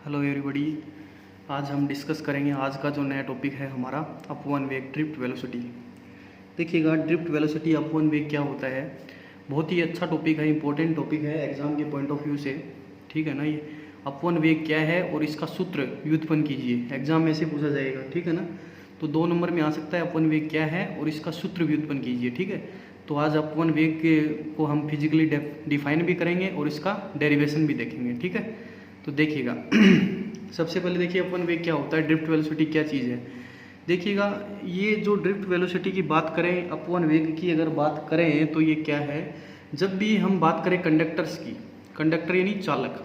Hello everybody. आज हम discuss करेंगे आज का जो नया टॉपिक है हमारा अपवन वेग ड्रिफ्ट वेलोसिटी। देखिएगा, ड्रिफ्ट वेलोसिटी अपवन वेग क्या होता है। बहुत ही अच्छा टॉपिक है, इंपॉर्टेंट टॉपिक है एग्जाम के पॉइंट ऑफ व्यू से। ठीक है ना। ये अपवन वेग क्या है और इसका सूत्र व्युत्पन्न कीजिए, एग्जाम में से पूछा जाएगा। ठीक है ना। तो 2 नंबर में आ सकता है अपवन वेग क्या है और इसका सूत्र व्युत्पन्न कीजिए। ठीक है। तो आज अपवन वेग को हम फिजिकली डिफाइन भी करेंगे और इसका डेरिवेशन भी देखेंगे। ठीक है। तो देखिएगा सबसे पहले देखिए अपन वेग क्या होता है, ड्रिफ्ट वेलोसिटी क्या चीज़ है। देखिएगा, ये जो ड्रिफ्ट वेलोसिटी की बात करें, अपवन वेग की अगर बात करें तो ये क्या है। जब भी हम बात करें कंडक्टर्स की, कंडक्टर यानी चालक,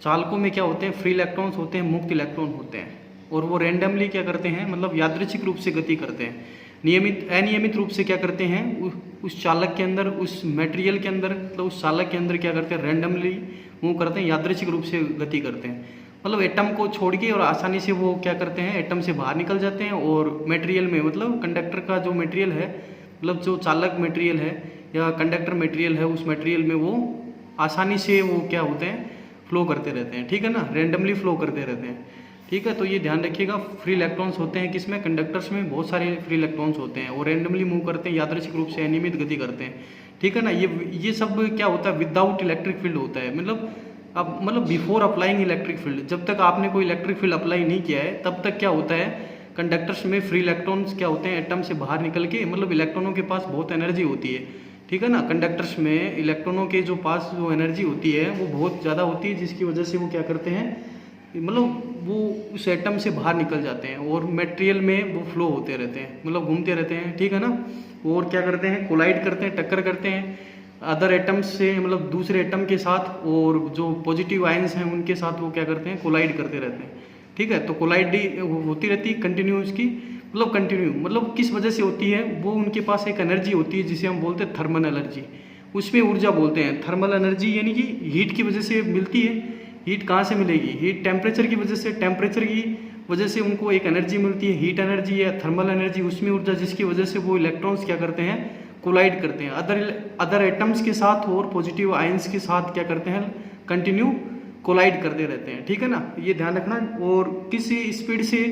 चालकों में क्या होते हैं, फ्री इलेक्ट्रॉन्स होते हैं, मुक्त इलेक्ट्रॉन होते हैं, और वो रैंडमली क्या करते हैं, मतलब यादृच्छिक रूप से गति करते हैं। अनियमित रूप से क्या करते हैं, उस चालक के अंदर, उस मटेरियल के अंदर, मतलब उस चालक के अंदर क्या करते हैं, रैंडमली मूव करते हैं, यादृच्छिक रूप से गति करते हैं। मतलब एटम को छोड़ के और आसानी से वो क्या करते हैं, एटम से बाहर निकल जाते हैं और मटेरियल में, मतलब कंडक्टर का जो मटेरियल है, मतलब जो चालक मटेरियल है या कंडक्टर मटेरियल है, उस मटेरियल में वो आसानी से वो क्या होते हैं, फ्लो करते रहते हैं। ठीक है ना, रैंडमली फ्लो करते रहते हैं। ठीक है। तो ये ध्यान रखिएगा, फ्री इलेक्ट्रॉन्स होते हैं किसमें, कंडक्टर्स में बहुत सारे फ्री इलेक्ट्रॉन्स होते हैं और रैंडमली मूव करते हैं, यादृच्छिक रूप से अनियमित गति करते हैं। ठीक है ना। ये सब क्या होता है, विदाउट इलेक्ट्रिक फील्ड होता है। मतलब बिफोर अप्लाइंग इलेक्ट्रिक फील्ड, जब तक आपने कोई इलेक्ट्रिक फील्ड अप्लाई नहीं किया है तब तक क्या होता है, कंडक्टर्स में फ्री इलेक्ट्रॉन्स क्या होते हैं, एटम से बाहर निकल के, मतलब इलेक्ट्रॉनों के पास बहुत एनर्जी होती है। ठीक है ना। कंडक्टर्स में इलेक्ट्रॉनों के जो पास जो एनर्जी होती है वो बहुत ज़्यादा होती है, जिसकी वजह से वो क्या करते हैं, मतलब वो उस एटम से बाहर निकल जाते हैं और मटेरियल में वो फ्लो होते रहते हैं, मतलब घूमते रहते हैं। ठीक है ना। और क्या करते हैं, कोलाइड करते हैं, टक्कर करते हैं अदर एटम्स से, मतलब दूसरे एटम के साथ, और जो पॉजिटिव आयंस हैं उनके साथ वो क्या करते हैं, कोलाइड करते रहते हैं। ठीक है। तो कोलाइड होती रहती है कंटिन्यू, उसकी मतलब कंटिन्यू, मतलब किस वजह से होती है, वो उनके पास एक एनर्जी होती है जिसे हम बोलते हैं थर्मल एनर्जी, उसमें ऊर्जा बोलते हैं। थर्मल एनर्जी यानी कि हीट की वजह से मिलती है। हीट कहाँ से मिलेगी, हीट टेम्परेचर की वजह से, टेम्परेचर की वजह से उनको एक एनर्जी मिलती है, हीट एनर्जी या थर्मल एनर्जी, उसमें ऊर्जा, जिसकी वजह से वो इलेक्ट्रॉन्स क्या करते हैं, कोलाइड करते हैं अदर एटम्स के साथ और पॉजिटिव आयंस के साथ क्या करते हैं, कंटिन्यू कोलाइड करते रहते हैं। ठीक है ना। ये ध्यान रखना। और किस स्पीड से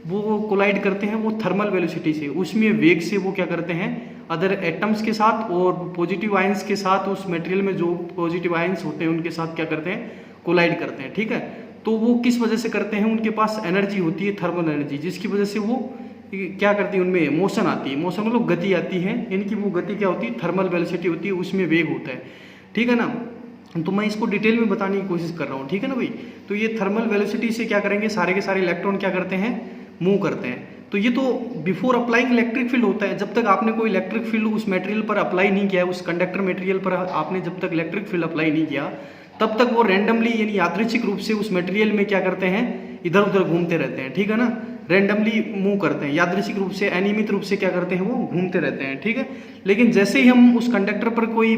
वो कोलाइड करते हैं, वो थर्मल वेलोसिटी से, उसमें वेग से वो क्या करते हैं, अदर एटम्स के साथ और पॉजिटिव आयंस के साथ, उस मटेरियल में जो पॉजिटिव आयंस होते हैं उनके साथ क्या करते हैं, कोलाइड करते हैं। ठीक है। तो वो किस वजह से करते हैं, उनके पास एनर्जी होती है, थर्मल एनर्जी, जिसकी वजह से वो क्या करती है, उनमें मोशन आती है, मोशन मतलब गति आती है, इनकी वो गति क्या होती है, थर्मल वेलोसिटी होती है, उसमें वेग होता है। ठीक है ना। तो मैं इसको डिटेल में बताने की कोशिश कर रहा हूँ। ठीक है ना भाई। तो ये थर्मल वेलोसिटी से क्या करेंगे, सारे के सारे इलेक्ट्रॉन क्या करते हैं, मूव करते हैं। तो ये तो बिफोर अप्लाइंग इलेक्ट्रिक फील्ड होता है, जब तक आपने कोई इलेक्ट्रिक फील्ड उस मटेरियल पर अप्लाई नहीं किया है, उस कंडक्टर मटेरियल पर आपने जब तक इलेक्ट्रिक फील्ड अप्लाई नहीं किया, तब तक वो रैंडमली यानी यादृच्छिक रूप से उस मटेरियल में क्या करते हैं, इधर उधर घूमते रहते हैं। ठीक है ना। रैंडमली मूव करते हैं, यादृच्छिक रूप से, अनियमित रूप से क्या करते हैं, वो घूमते रहते हैं। ठीक है। लेकिन जैसे ही हम उस कंडक्टर पर कोई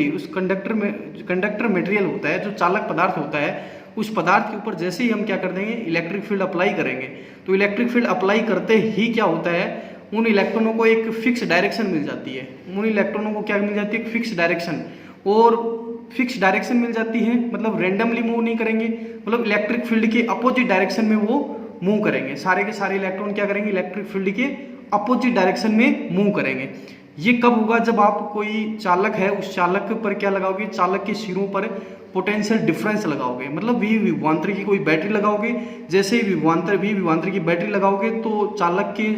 उस कंडक्टर मटेरियल होता है, जो चालक पदार्थ होता है, उस पदार्थ के ऊपर जैसे ही हम क्या कर देंगे, इलेक्ट्रिक फील्ड अप्लाई करेंगे, तो इलेक्ट्रिक फील्ड अप्लाई करते ही क्या होता है, उन इलेक्ट्रॉनों को एक फिक्स डायरेक्शन मिल जाती है। उन इलेक्ट्रॉनों को क्या मिल जाती है, एक फिक्स डायरेक्शन, और फिक्स डायरेक्शन मिल जाती है, मतलब रैंडमली मूव नहीं करेंगे, मतलब इलेक्ट्रिक फील्ड के अपोजिट डायरेक्शन में वो मूव करेंगे। सारे के सारे इलेक्ट्रॉन क्या करेंगे, इलेक्ट्रिक फील्ड के अपोजिट डायरेक्शन में मूव करेंगे। ये कब होगा, जब आप कोई चालक है, उस चालक पर क्या लगाओगे, चालक के सिरों पर पोटेंशियल डिफरेंस लगाओगे, मतलब वी विभवांतर की कोई बैटरी लगाओगे। जैसे ही विभवांतर की बैटरी लगाओगे तो चालक के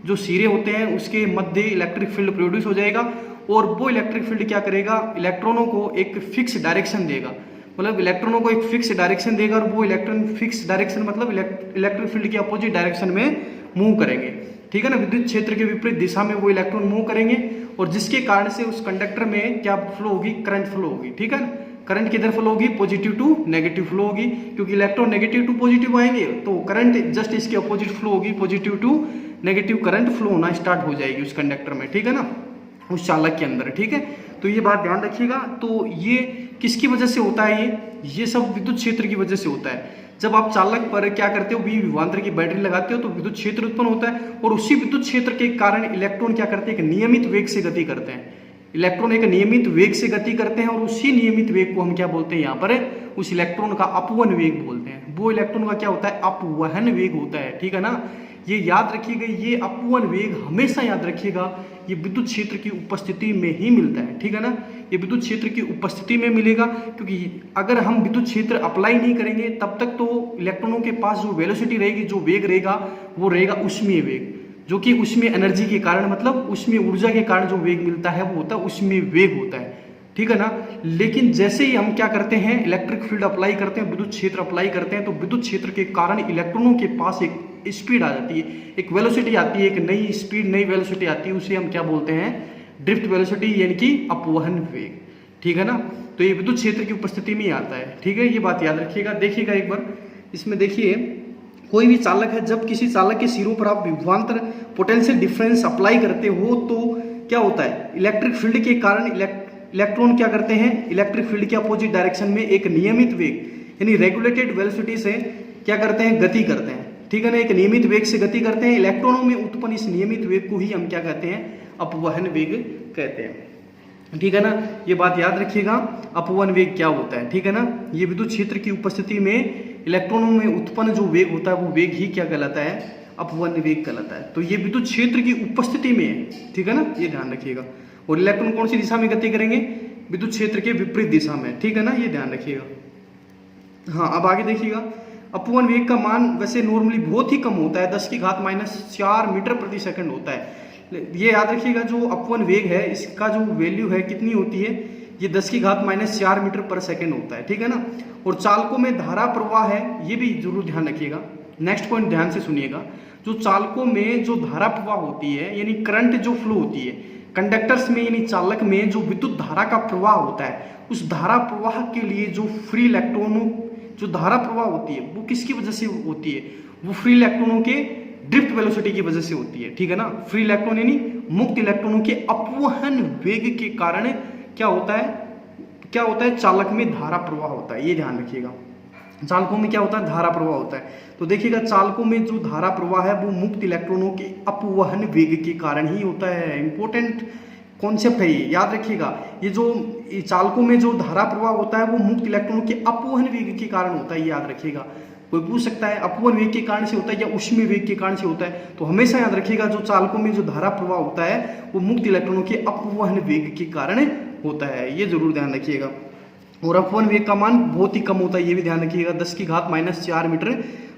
जो सिरे होते हैं उसके मध्य इलेक्ट्रिक फील्ड प्रोड्यूस हो जाएगा, और वो इलेक्ट्रिक फील्ड क्या करेगा, इलेक्ट्रॉनों को एक फिक्स डायरेक्शन देगा, मतलब इलेक्ट्रॉनों को एक फिक्स डायरेक्शन देगा, और वो इलेक्ट्रॉन फिक्स डायरेक्शन मतलब इलेक्ट्रिक फील्ड के अपोजिट डायरेक्शन में मूव करेंगे। ठीक है ना। विद्युत क्षेत्र के विपरीत दिशा में वो इलेक्ट्रॉन मूव करेंगे, और जिसके कारण से उस कंडक्टर में क्या फ्लो होगी, करंट फ्लो होगी। ठीक है ना। करंट किधर फ्लो होगी, पॉजिटिव टू नेगेटिव फ्लो होगी, क्योंकि इलेक्ट्रॉन नेगेटिव टू पॉजिटिव आएंगे तो करंट जस्ट इसके अपोजिट फ्लो होगी, positive to negative current flow होना स्टार्ट हो जाएगी उस कंडक्टर में। ठीक है ना, उस चालक के अंदर। ठीक है। तो ये बात ध्यान रखिएगा। तो ये किसकी वजह से होता है, ये सब विद्युत क्षेत्र की वजह से होता है। जब आप चालक पर क्या करते हो, विभवांतर की बैटरी लगाते हो तो विद्युत क्षेत्र उत्पन्न होता है, और उसी विद्युत क्षेत्र के कारण इलेक्ट्रॉन क्या करते हैं, एक नियमित वेग से गति करते हैं। इलेक्ट्रॉन एक नियमित वेग से गति करते हैं, और उसी नियमित वेग को हम क्या बोलते हैं, यहाँ पर उस इलेक्ट्रॉन का अपवन वेग बोलते हैं। वो इलेक्ट्रॉन का क्या होता है, अपवहन वेग होता है, ठीक है ना। ये याद रखिएगा, ये अपवहन वेग हमेशा याद रखिएगा ये विद्युत क्षेत्र की उपस्थिति में ही मिलता है, ठीक है ना। ये विद्युत क्षेत्र की उपस्थिति में मिलेगा, क्योंकि अगर हम विद्युत क्षेत्र अप्लाई नहीं करेंगे तब तक तो इलेक्ट्रॉनों के पास जो वेलोसिटी रहेगी, जो वेग रहेगा, वो रहेगा ऊष्मीय वेग, जो कि ऊष्मीय एनर्जी के कारण, मतलब ऊष्मीय ऊर्जा के कारण जो वेग मिलता है वो होता है ऊष्मीय वेग होता है, ठीक है ना। लेकिन जैसे ही हम क्या करते हैं, इलेक्ट्रिक फील्ड अप्लाई करते हैं, विद्युत क्षेत्र अप्लाई करते हैं, तो विद्युत क्षेत्र के कारण इलेक्ट्रॉनों के पास एक स्पीड आ जाती है, एक वेलोसिटी आती है, एक नई स्पीड, नई वेलोसिटी आती है, उसे हम क्या बोलते हैं, ड्रिफ्ट वेलोसिटी, यानी कि अपवहन वेग, ठीक है ना। तो ये विद्युत क्षेत्र की उपस्थिति में ही आता है, ठीक है, ये बात याद रखिएगा। देखिएगा एक बार इसमें, देखिए कोई भी चालक है, जब किसी चालक के सिरों पर आप विभवांतर पोटेंशियल डिफरेंस अप्लाई करते हो तो क्या होता है, इलेक्ट्रिक फील्ड के कारण इलेक्ट्रॉन क्या करते हैं, इलेक्ट्रिक फील्ड के अपोजिट डायरेक्शन में एक नियमित वेग यानी रेगुलेटेड वेलोसिटी से क्या करते हैं, गति करते हैं, ठीक है ना। एक नियमित वेग से गति करते हैं। इलेक्ट्रॉनों में उत्पन्न इस नियमित वेग को ही हम क्या कहते हैं, अपवहन वेग कहते हैं, ठीक है ना। ये बात याद रखिएगा, अपवहन वेग क्या होता है, ठीक है ना। ये विद्युत क्षेत्र की उपस्थिति में इलेक्ट्रॉनों में उत्पन्न जो वेग होता है वो वेग ही क्या कहलाता है, अपवहन वेग कहलाता है। तो ये विद्युत क्षेत्र की उपस्थिति में है, ठीक है ना, ये ध्यान रखिएगा। और इलेक्ट्रॉन कौन सी दिशा में गति करेंगे, विद्युत क्षेत्र के विपरीत दिशा में, ठीक है ना, ये ध्यान रखिएगा। हाँ, अब आगे देखिएगा, अपवहन वेग का मान वैसे नॉर्मली बहुत ही कम होता है, 10⁻⁴ मीटर प्रति सेकंड होता है। ये याद रखिएगा, जो अपवहन वेग है इसका जो वैल्यू है कितनी होती है, ये 10⁻⁴ मीटर पर सेकंड होता है, ठीक है ना। और चालकों में धारा प्रवाह है, ये भी जरूर ध्यान रखिएगा। नेक्स्ट पॉइंट ध्यान से सुनिएगा, जो चालकों में जो धारा प्रवाह होती है, यानी करंट जो फ्लो होती है कंडक्टर्स में, यानी चालक में जो विद्युत धारा का प्रवाह होता है, उस धारा प्रवाह के लिए जो फ्री इलेक्ट्रॉनों, जो धारा प्रवाह होती है वो किसकी वजह से होती है, वो फ्री इलेक्ट्रॉनों के ड्रिफ्ट वेलोसिटी की वजह से होती है, ठीक है ना। फ्री इलेक्ट्रॉन यानी मुक्त इलेक्ट्रॉनों के अपवहन वेग के कारण क्या होता है, चालक में धारा प्रवाह होता है, ये ध्यान रखिएगा। चालकों में क्या होता है, धारा प्रवाह होता है। तो देखिएगा, चालकों में जो धारा प्रवाह है वो मुक्त इलेक्ट्रॉनों के अपवहन वेग के कारण ही होता है। इंपॉर्टेंट कॉन्सेप्ट है ये, याद रखिएगा। ये जो चालकों में जो धारा प्रवाह होता है वो मुक्त इलेक्ट्रॉनों के अपवहन वेग के कारण होता है, ये याद रखिएगा। कोई पूछ सकता है अपवहन वेग के कारण से होता है या ऊष्मीय वेग के कारण से होता है, तो हमेशा याद रखिएगा जो चालकों में जो धारा प्रवाह होता है वो मुक्त इलेक्ट्रॉनों के अपवहन वेग के कारण होता है, ये जरूर ध्यान रखिएगा। और अपवहन वेग का मान बहुत ही कम होता है, ये भी ध्यान रखिएगा, 10⁻⁴ मीटर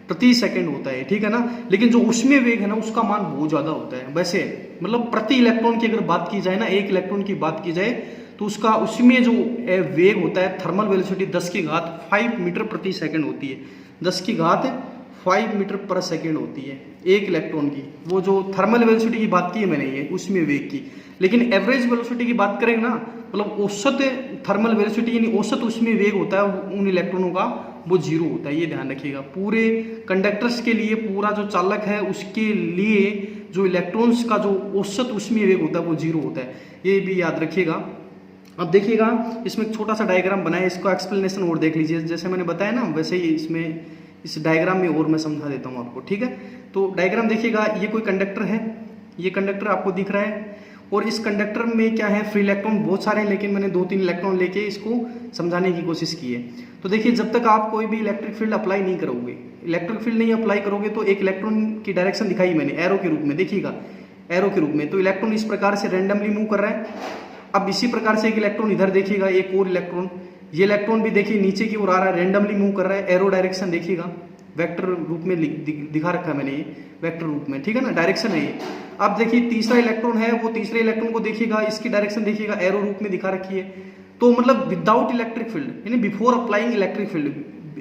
प्रति सेकंड होता है, ठीक है ना। लेकिन जो ऊष्मीय वेग है ना उसका मान बहुत ज्यादा होता है। वैसे मतलब प्रति इलेक्ट्रॉन की अगर बात की जाए ना, एक इलेक्ट्रॉन की बात की जाए तो उसका उसमें जो वेग होता है, थर्मल वेलोसिटी 10⁵ मीटर प्रति सेकंड होती है, 10⁵ मीटर पर सेकंड होती है एक इलेक्ट्रॉन की। वो जो थर्मल वेलोसिटी की बात की है मैंने, ये उसमें वेग की। लेकिन एवरेज वेलोसिटी की बात करें ना, मतलब औसत थर्मल वेलोसिटी यानी औसत उसमें वेग होता है उन इलेक्ट्रॉनों का, वो 0 होता है, ये ध्यान रखिएगा। पूरे कंडक्टर्स के लिए, पूरा जो चालक है उसके लिए जो इलेक्ट्रॉन्स का जो औसत उसमें वेग होता है वो 0 होता है, ये भी याद रखिएगा। अब देखिएगा, इसमें एक छोटा सा डायग्राम बनाया, इसको एक्सप्लेनेशन और देख लीजिए। जैसे मैंने बताया ना वैसे ही इसमें इस डायग्राम में और मैं समझा देता हूँ आपको, ठीक है। तो डायग्राम देखिएगा, ये कोई कंडक्टर है, ये कंडक्टर आपको दिख रहा है, और इस कंडक्टर में क्या है, फ्री इलेक्ट्रॉन बहुत सारे हैं, लेकिन मैंने 2-3 इलेक्ट्रॉन लेके इसको समझाने की कोशिश की है। तो देखिए, जब तक आप कोई भी इलेक्ट्रिक फील्ड अप्लाई नहीं करोगे, इलेक्ट्रिक फील्ड नहीं अप्लाई करोगे तो एक इलेक्ट्रॉन की डायरेक्शन दिखाई मैंने एरो के रूप में, देखिएगा एरो के रूप में। तो इलेक्ट्रॉन इस प्रकार से रैंडमली मूव कर रहा है। अब इसी प्रकार से एक इलेक्ट्रॉन इधर देखिएगा, एक और इलेक्ट्रॉन, ये इलेक्ट्रॉन भी देखिए नीचे की ओर आ रहा है, रैंडमली मूव कर रहा है। एरो डायरेक्शन देखिएगा, वेक्टर रूप में दिखा रखा है मैंने, ये वेक्टर रूप में, ठीक है ना, डायरेक्शन है ये। अब देखिए तीसरा इलेक्ट्रॉन है, वो तीसरे इलेक्ट्रॉन को देखिएगा, इसकी डायरेक्शन देखिएगा, एरो रूप में दिखा रखी है। तो मतलब विदाउट इलेक्ट्रिक फील्ड यानी बिफोर अप्लाइंग इलेक्ट्रिक फील्ड,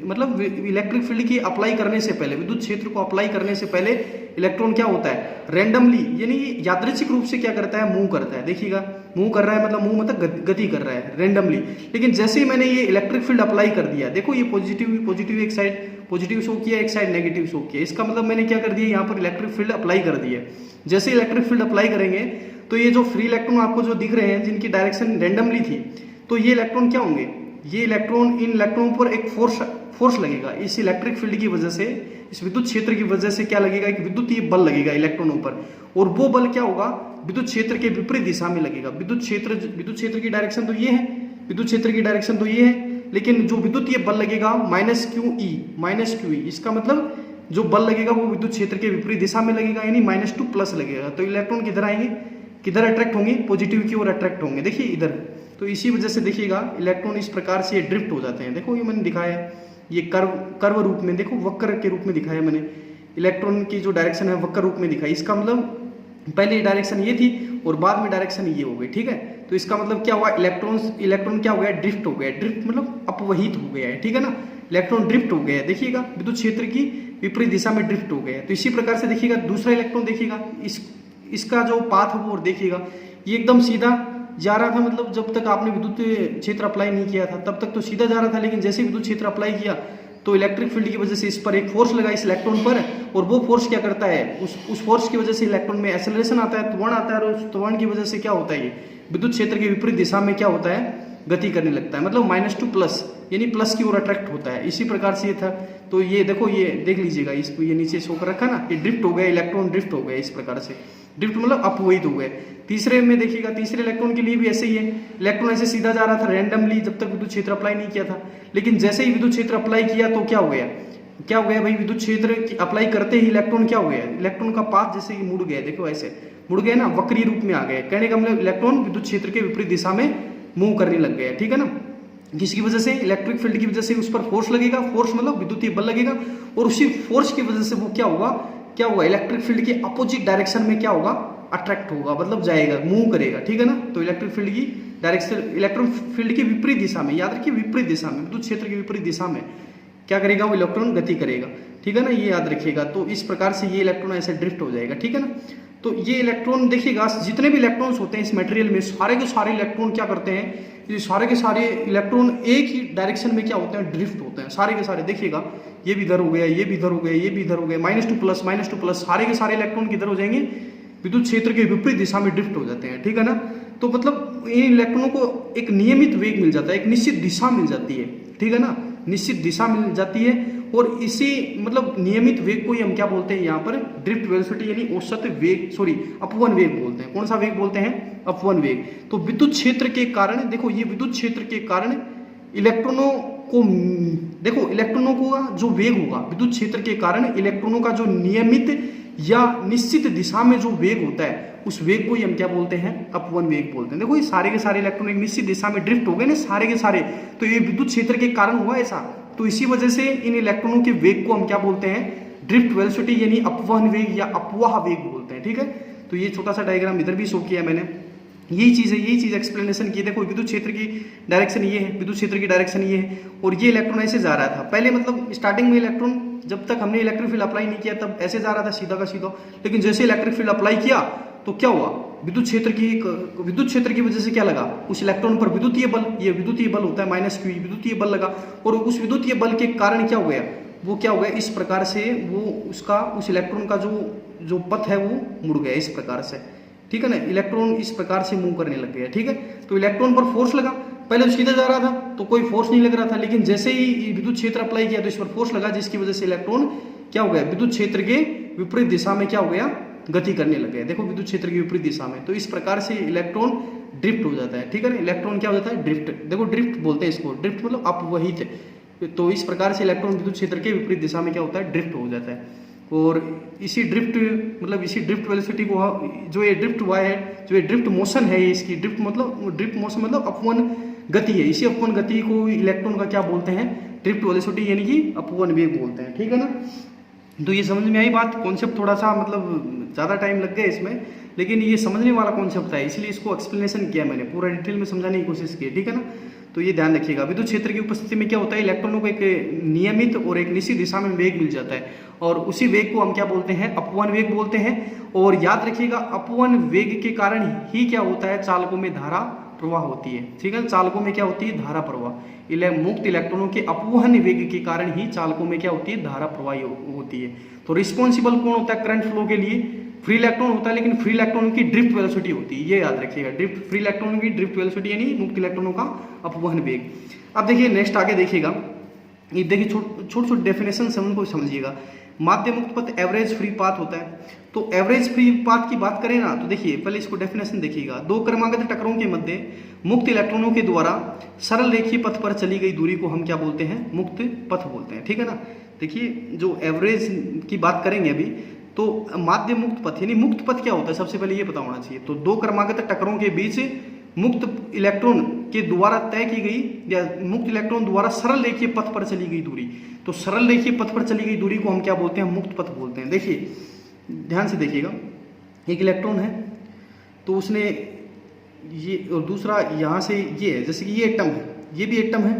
मतलब इलेक्ट्रिक फील्ड की अप्लाई करने से पहले, विद्युत क्षेत्र को अप्लाई करने से पहले इलेक्ट्रॉन क्या होता है, रैंडमली यानी यादृच्छिक रूप से क्या करता है, मूव करता है। देखिएगा, मूव कर रहा है, मतलब मूव मतलब गति कर रहा है रैंडमली। लेकिन जैसे ही मैंने ये इलेक्ट्रिक फील्ड अप्लाई कर दिया, देखो ये पॉजिटिव एक साइड पॉजिटिव शो किया, एक साइड नेगेटिव शो किया, इसका मतलब मैंने क्या कर दिया, यहाँ पर इलेक्ट्रिक फील्ड अप्लाई कर दिया। जैसे इलेक्ट्रिक फील्ड अप्लाई करेंगे तो ये जो फ्री इलेक्ट्रॉन आपको जो दिख रहे हैं, जिनकी डायरेक्शन रैंडमली थी, तो ये इलेक्ट्रॉन क्या होंगे, ये इलेक्ट्रॉन, इन इलेक्ट्रॉनों पर एक फोर्स लगेगा। इस इलेक्ट्रिक फील्ड की वजह से, इस विद्युत क्षेत्र की वजह से क्या लगेगा, एक विद्युतीय बल लगेगा इलेक्ट्रॉनों पर, और वो बल क्या होगा, विद्युत क्षेत्र के विपरीत दिशा में लगेगा। विद्युत क्षेत्र की डायरेक्शन तो ये है, विद्युत क्षेत्र की डायरेक्शन तो ये है, लेकिन जो विद्युतीय बल लगेगा माइनस क्यू ई, इसका मतलब जो बल लगेगा वो विद्युत क्षेत्र के विपरीत दिशा में लगेगा, यानी -2 प्लस लगेगा। तो इलेक्ट्रॉन किधर आएंगे, किधर अट्रैक्ट होंगे, पॉजिटिव की ओर अट्रैक्ट होंगे, देखिए इधर। तो इसी वजह से देखिएगा इलेक्ट्रॉन इस प्रकार से ड्रिफ्ट हो जाते हैं। देखो ये मैंने दिखाया है, ये कर्व रूप में, देखो वक्र के रूप में दिखाया मैंने, इलेक्ट्रॉन की जो डायरेक्शन है वक्र रूप में दिखाई। इसका मतलब पहले डायरेक्शन ये थी और बाद में डायरेक्शन ये हो गई, ठीक है। तो इसका मतलब क्या हुआ, इलेक्ट्रॉन क्या हो गया, ड्रिफ्ट हो गया। ड्रिफ्ट मतलब अपवहित हो गया है, ठीक है ना, इलेक्ट्रॉन ड्रिफ्ट हो गया है। देखिएगा विद्युत क्षेत्र की विपरीत दिशा में ड्रिफ्ट हो गया है। तो इसी प्रकार से देखिएगा दूसरा इलेक्ट्रॉन, देखिएगा इसका जो पाथ है वो देखिएगा, ये एकदम सीधा जा रहा था, मतलब जब तक आपने विद्युत क्षेत्र अप्लाई नहीं किया था तब तक तो सीधा जा रहा था, लेकिन जैसे विद्युत क्षेत्र अप्लाई किया तो इलेक्ट्रिक फील्ड की वजह से इस पर एक फोर्स लगा इस इलेक्ट्रॉन पर, और वो फोर्स क्या करता है, उस फोर्स की वजह से इलेक्ट्रॉन में एक्सेलरेशन आता है, त्वरण आता है, और उस त्वरण की वजह से क्या होता है, ये विद्युत क्षेत्र के विपरीत दिशा में क्या होता है, गति करने लगता है, मतलब -2 प्लस, यानी प्लस की ओर अट्रैक्ट होता है। इसी प्रकार से ये था। तो ये देखो, ये देख लीजिएगा, इसको ये नीचे शो कर रखा ना, ये ड्रिफ्ट हो गया, इलेक्ट्रॉन ड्रिफ्ट हो गया इस प्रकार से। ड्रिफ्ट मतलब अपवहित हो गए। तीसरे में देखिएगा, तीसरे इलेक्ट्रॉन के लिए भी ऐसे ही है, इलेक्ट्रॉन ऐसे सीधा जा रहा था रैंडमली जब तक विद्युत क्षेत्र अप्लाई नहीं किया था, लेकिन जैसे ही विद्युत क्षेत्र अप्लाई किया तो क्या हो गया भाई, विद्युत क्षेत्र अप्लाई करते ही इलेक्ट्रॉन क्या हो गया, इलेक्ट्रॉन का पाथ जैसे कि मुड़ गया, देखो ऐसे मुड़ गए ना, वक्री रूप में आ गए। कहने का मतलब इलेक्ट्रॉन विद्युत क्षेत्र के विपरीत दिशा में मूव करने लग गया, ठीक है ना। किसकी वजह से, इलेक्ट्रिक फील्ड की वजह से उस पर फोर्स लगेगा, फोर्स मतलब विद्युतीय बल लगेगा, और उसी फोर्स की वजह से वो क्या होगा इलेक्ट्रिक फील्ड के अपोजिट डायरेक्शन में क्या होगा, अट्रैक्ट होगा, मतलब जाएगा, मूव करेगा, ठीक है ना। तो इलेक्ट्रिक फील्ड की डायरेक्शन, इलेक्ट्रॉन फील्ड की विपरीत दिशा में, याद रखिए विपरीत दिशा में, विद्युत क्षेत्र की विपरीत दिशा में क्या करेगा, वो इलेक्ट्रॉन गति करेगा, ठीक है ना, ये याद रखिएगा। तो इस प्रकार से ये इलेक्ट्रॉन ऐसे ड्रिफ्ट हो जाएगा, ठीक है ना। तो ये इलेक्ट्रॉन देखिएगा, जितने भी इलेक्ट्रॉन्स होते हैं इस मटेरियल में, सारे के सारे इलेक्ट्रॉन क्या करते हैं, ये सारे के सारे इलेक्ट्रॉन एक ही डायरेक्शन में क्या होते हैं, ड्रिफ्ट होते हैं, सारे के सारे। देखिएगा ये भी इधर हो गया, ये भी इधर हो गया, ये भी इधर हो गया, -2 प्लस, सारे के सारे इलेक्ट्रॉन किधर हो जाएंगे, विद्युत क्षेत्र के विपरीत दिशा में ड्रिफ्ट हो जाते हैं, ठीक है ना। तो मतलब इन इलेक्ट्रॉनों को एक नियमित वेग मिल जाता है, एक निश्चित दिशा मिल जाती है, ठीक है ना, निश्चित दिशा मिल जाती है। और इसी मतलब नियमित वेग को ही हम क्या बोलते हैं यहाँ पर, ड्रिफ्ट वेलोसिटी, यानी औसत वेग, अपवन वेग बोलते हैं। कौन सा वेग बोलते हैं, अपवन वेग। तो विद्युत क्षेत्र के कारण, देखो ये विद्युत क्षेत्र के कारण इलेक्ट्रॉनों को, देखो इलेक्ट्रॉनों का जो वेग होगा विद्युत क्षेत्र के कारण, इलेक्ट्रॉनों का जो नियमित या निश्चित दिशा में जो वेग होता है, उस वेग को ही हम क्या बोलते हैं, अपवन वेग बोलते हैं। देखो ये सारे के सारे इलेक्ट्रॉन एक निश्चित दिशा में ड्रिफ्ट हो गए ना, सारे के सारे, तो ये विद्युत क्षेत्र के कारण हुआ ऐसा। तो इसी वजह से इन इलेक्ट्रॉनों के वेग को हम क्या बोलते हैं, ड्रिफ्ट वेलोसिटी, यानी अपवहन वेग या अपवाह वेग बोलते हैं, ठीक है। तो ये छोटा सा डायग्राम इधर भी शो किया मैंने, यही चीज है, यही चीज एक्सप्लेनेशन की। देखो विद्युत क्षेत्र की डायरेक्शन ये है, विद्युत क्षेत्र की डायरेक्शन ये है, और ये इलेक्ट्रॉन ऐसे जा रहा था पहले, मतलब स्टार्टिंग में इलेक्ट्रॉन जब तक हमने इलेक्ट्रिक फील्ड अप्लाई नहीं किया तब ऐसे जा रहा था सीधा का सीधा, लेकिन जैसे इलेक्ट्रिक फील्ड अप्लाई किया तो क्या हुआ, विद्युत क्षेत्र की वजह से क्या लगा, उस इलेक्ट्रॉन पर विद्युतीय बल, ये विद्युतीय बल होता है -q, विद्युतीय बल लगा, और उस विद्युतीय बल के कारण क्या हो गया, वो क्या हो गया, इस प्रकार से वो उस इलेक्ट्रॉन का जो पथ है वो मुड़ गया इस प्रकार से, ठीक है ना। इलेक्ट्रॉन इस प्रकार से मूव करने लग गया, ठीक है। तो इलेक्ट्रॉन पर फोर्स लगा, पहले तो सीधा जा रहा था तो कोई फोर्स नहीं लग रहा था, लेकिन जैसे ही विद्युत क्षेत्र अप्लाई किया तो इस पर फोर्स लगा, जिसकी वजह से इलेक्ट्रॉन क्या हो गया, विद्युत क्षेत्र के विपरीत दिशा में क्या हो गया, गति करने लग गया। देखो विद्युत क्षेत्र के विपरीत दिशा में, तो इस प्रकार से इलेक्ट्रॉन ड्रिफ्ट हो जाता है, ठीक है ना। इलेक्ट्रॉन क्या हो जाता है, ड्रिफ्ट, देखो ड्रिफ्ट बोलते हैं इसको, ड्रिफ्ट मतलब अपवहित। तो इस प्रकार से इलेक्ट्रॉन विद्युत क्षेत्र के विपरीत दिशा में क्या होता है, ड्रिफ्ट हो जाता है। और इसी ड्रिफ्ट वेलोसिटी को, जो ये ड्रिफ्ट हुआ है, जो ये ड्रिफ्ट मोशन है, इसकी ड्रिफ्ट मोशन मतलब अपवन गति है, इसी अपवन गति को इलेक्ट्रॉन का क्या बोलते हैं, ड्रिफ्ट वेलोसिटी, यानी कि अपवन वेग बोलते हैं, ठीक है ना। तो ये समझ में आई बात, कॉन्सेप्ट थोड़ा सा मतलब ज़्यादा टाइम लग गया इसमें, लेकिन ये समझने वाला कॉन्सेप्ट था, इसलिए इसको एक्सप्लेनेशन किया मैंने, पूरा डिटेल में समझाने की कोशिश की, ठीक है ना। तो ये ध्यान रखिएगा, विद्युत क्षेत्र की उपस्थिति में क्या होता है, इलेक्ट्रॉनों को एक नियमित और एक निश्चित दिशा में वेग मिल जाता है, और उसी वेग को हम क्या बोलते हैं, अपवन वेग बोलते हैं। और याद रखिएगा, अपवन वेग के कारण ही क्या होता है, चालकों में धारा प्रवाह होती है, ठीक है। चालकों में क्या होती है, धारा प्रवाह, मुक्त इलेक्ट्रॉनों के अपवहन वेग के कारण ही चालकों में क्या होती है, धारा प्रवाह होती है। तो रिस्पॉन्सिबल कौन होता है करंट फ्लो के लिए, फ्री इलेक्ट्रॉन होता है, लेकिन फ्री इलेक्ट्रॉन की ड्रिफ्ट वेलोसिटी होती है, ये याद रखिएगा, फ्री इलेक्ट्रॉन की ड्रिफ्ट वेलोसिटी, यानी मुक्त इलेक्ट्रॉनों का अपवहन वेग। अब देखिए नेक्स्ट आगे देखिएगा, ये देखिए छोटे छोटे डेफिनेशन से उनको समझिएगा। माध्य मुक्त पथ एवरेज फ्री पाथ होता है। तो एवरेज फ्री पाथ की बात करें ना, तो देखिए पहले इसको डेफिनेशन देखिएगा। दो क्रमागत टक्करों के मध्य मुक्त इलेक्ट्रॉनों के द्वारा सरल रेखीय पथ पर चली गई दूरी को हम क्या बोलते हैं? मुक्त पथ बोलते हैं, ठीक है ना। देखिए जो एवरेज की बात करेंगे अभी, तो माध्य मुक्त पथ यानी मुक्त पथ क्या होता है सबसे पहले ये पता होना चाहिए। तो दो क्रमागत टक्करों के बीच मुक्त इलेक्ट्रॉन के द्वारा तय की गई या मुक्त इलेक्ट्रॉन द्वारा सरल रेखीय पथ पर चली गई दूरी, तो सरल रेखीय पथ पर चली गई दूरी को हम क्या बोलते हैं? मुक्त पथ बोलते हैं। देखिए ध्यान से देखिएगा, एक इलेक्ट्रॉन है तो उसने ये, और दूसरा यहाँ से ये है, जैसे कि ये एटम है, ये भी एटम है,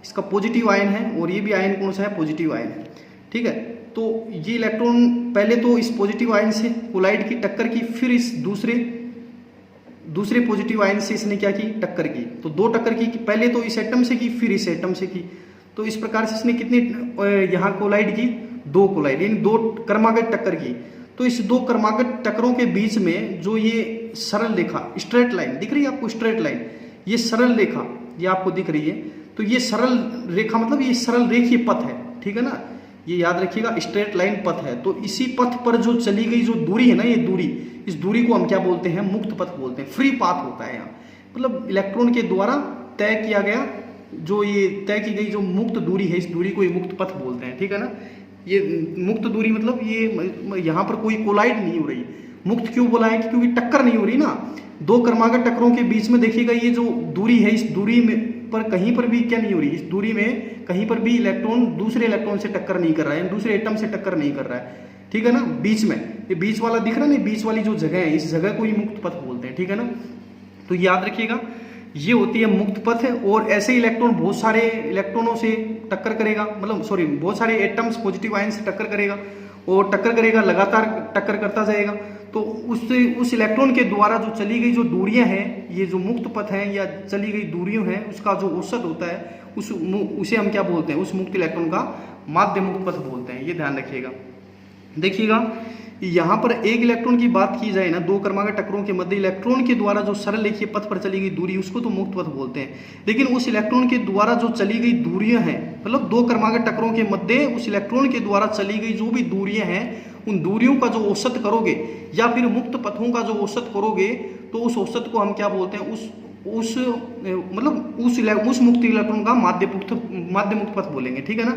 इसका पॉजिटिव आयन है और ये भी आयन कौन सा है? पॉजिटिव आयन है, ठीक है। तो ये इलेक्ट्रॉन पहले तो इस पॉजिटिव आयन से कोलाइड की, टक्कर की, फिर इस दूसरे पॉजिटिव आयन से इसने क्या की? टक्कर की। तो दो टक्कर की, पहले तो इस एटम से की, फिर इस एटम से की। तो इस प्रकार से इसने कितनी यहाँ कोलाइड की? दो कोलाइड, यानी दो क्रमागत टक्कर की। तो इस दो क्रमागत टक्करों के बीच में जो ये सरल रेखा, स्ट्रेट लाइन दिख रही है आपको? स्ट्रेट लाइन, ये सरल रेखा ये आपको दिख रही है। तो ये सरल रेखा मतलब ये सरल रेखीय पथ है, ठीक है ना। ये याद रखिएगा, स्ट्रेट लाइन पथ है। तो इसी पथ पर जो चली गई जो दूरी है ना, ये दूरी, इस दूरी को हम क्या बोलते हैं? मुक्त पथ बोलते हैं। फ्री पाथ होता है यहाँ, मतलब इलेक्ट्रॉन के द्वारा तय किया गया, जो ये तय की गई जो मुक्त दूरी है, इस दूरी को ये मुक्त पथ बोलते हैं, ठीक है ना। ये मुक्त दूरी मतलब ये यहाँ पर कोई कोलाइड नहीं हो रही। मुक्त क्यों बोला है? क्योंकि टक्कर नहीं हो रही ना। दो क्रमागत टक्करों के बीच में देखिएगा ये जो दूरी है, इस दूरी में पर कहीं पर भी क्या नहीं हो रही? इस दूरी में कहीं पर भी इलेक्ट्रॉन दूसरे इलेक्ट्रॉन से टक्कर नहीं कर रहा है, दूसरे एटम से टक्कर नहीं कर रहा है, ठीक है ना। बीच में ये बीच वाला दिख रहा है ना, बीच वाली जो जगह है, इस जगह को ही मुक्त पथ बोलते हैं, ठीक है ना। तो याद रखिएगा, ये होती है मुक्त पथ है। और ऐसे इलेक्ट्रॉन बहुत सारे इलेक्ट्रॉनों से टक्कर करेगा, मतलब सॉरी बहुत सारे एटम्स पॉजिटिव आयन से टक्कर करेगा, और टक्कर करेगा, लगातार टक्कर करता जाएगा। तो उस इलेक्ट्रॉन के द्वारा जो चली गई जो दूरियां हैं, ये जो मुक्त पथ है या चली गई दूरियों हैं, उसका जो औसत होता है उसे हम क्या बोलते हैं? उस मुक्त इलेक्ट्रॉन का माध्य मुक्त पथ बोलते हैं। ये ध्यान रखिएगा। देखिएगा यहाँ पर एक इलेक्ट्रॉन की बात की जाए ना, दो क्रमागत टक्करों के मध्य इलेक्ट्रॉन के द्वारा जो सरल रेखीय पथ पर चली गई दूरी, उसको तो मुक्त पथ बोलते हैं। लेकिन उस इलेक्ट्रॉन के द्वारा जो चली गई दूरियां हैं, मतलब दो क्रमागत टक्करों के मध्य उस इलेक्ट्रॉन के द्वारा चली गई जो भी दूरियां हैं, उन दूरियों का जो औसत करोगे या फिर मुक्त पथों का जो औसत करोगे, तो उस औसत को हम क्या बोलते हैं? उस मुक्त इलेक्ट्रॉन का माध्य मुक्त पथ बोलेंगे, ठीक है ना।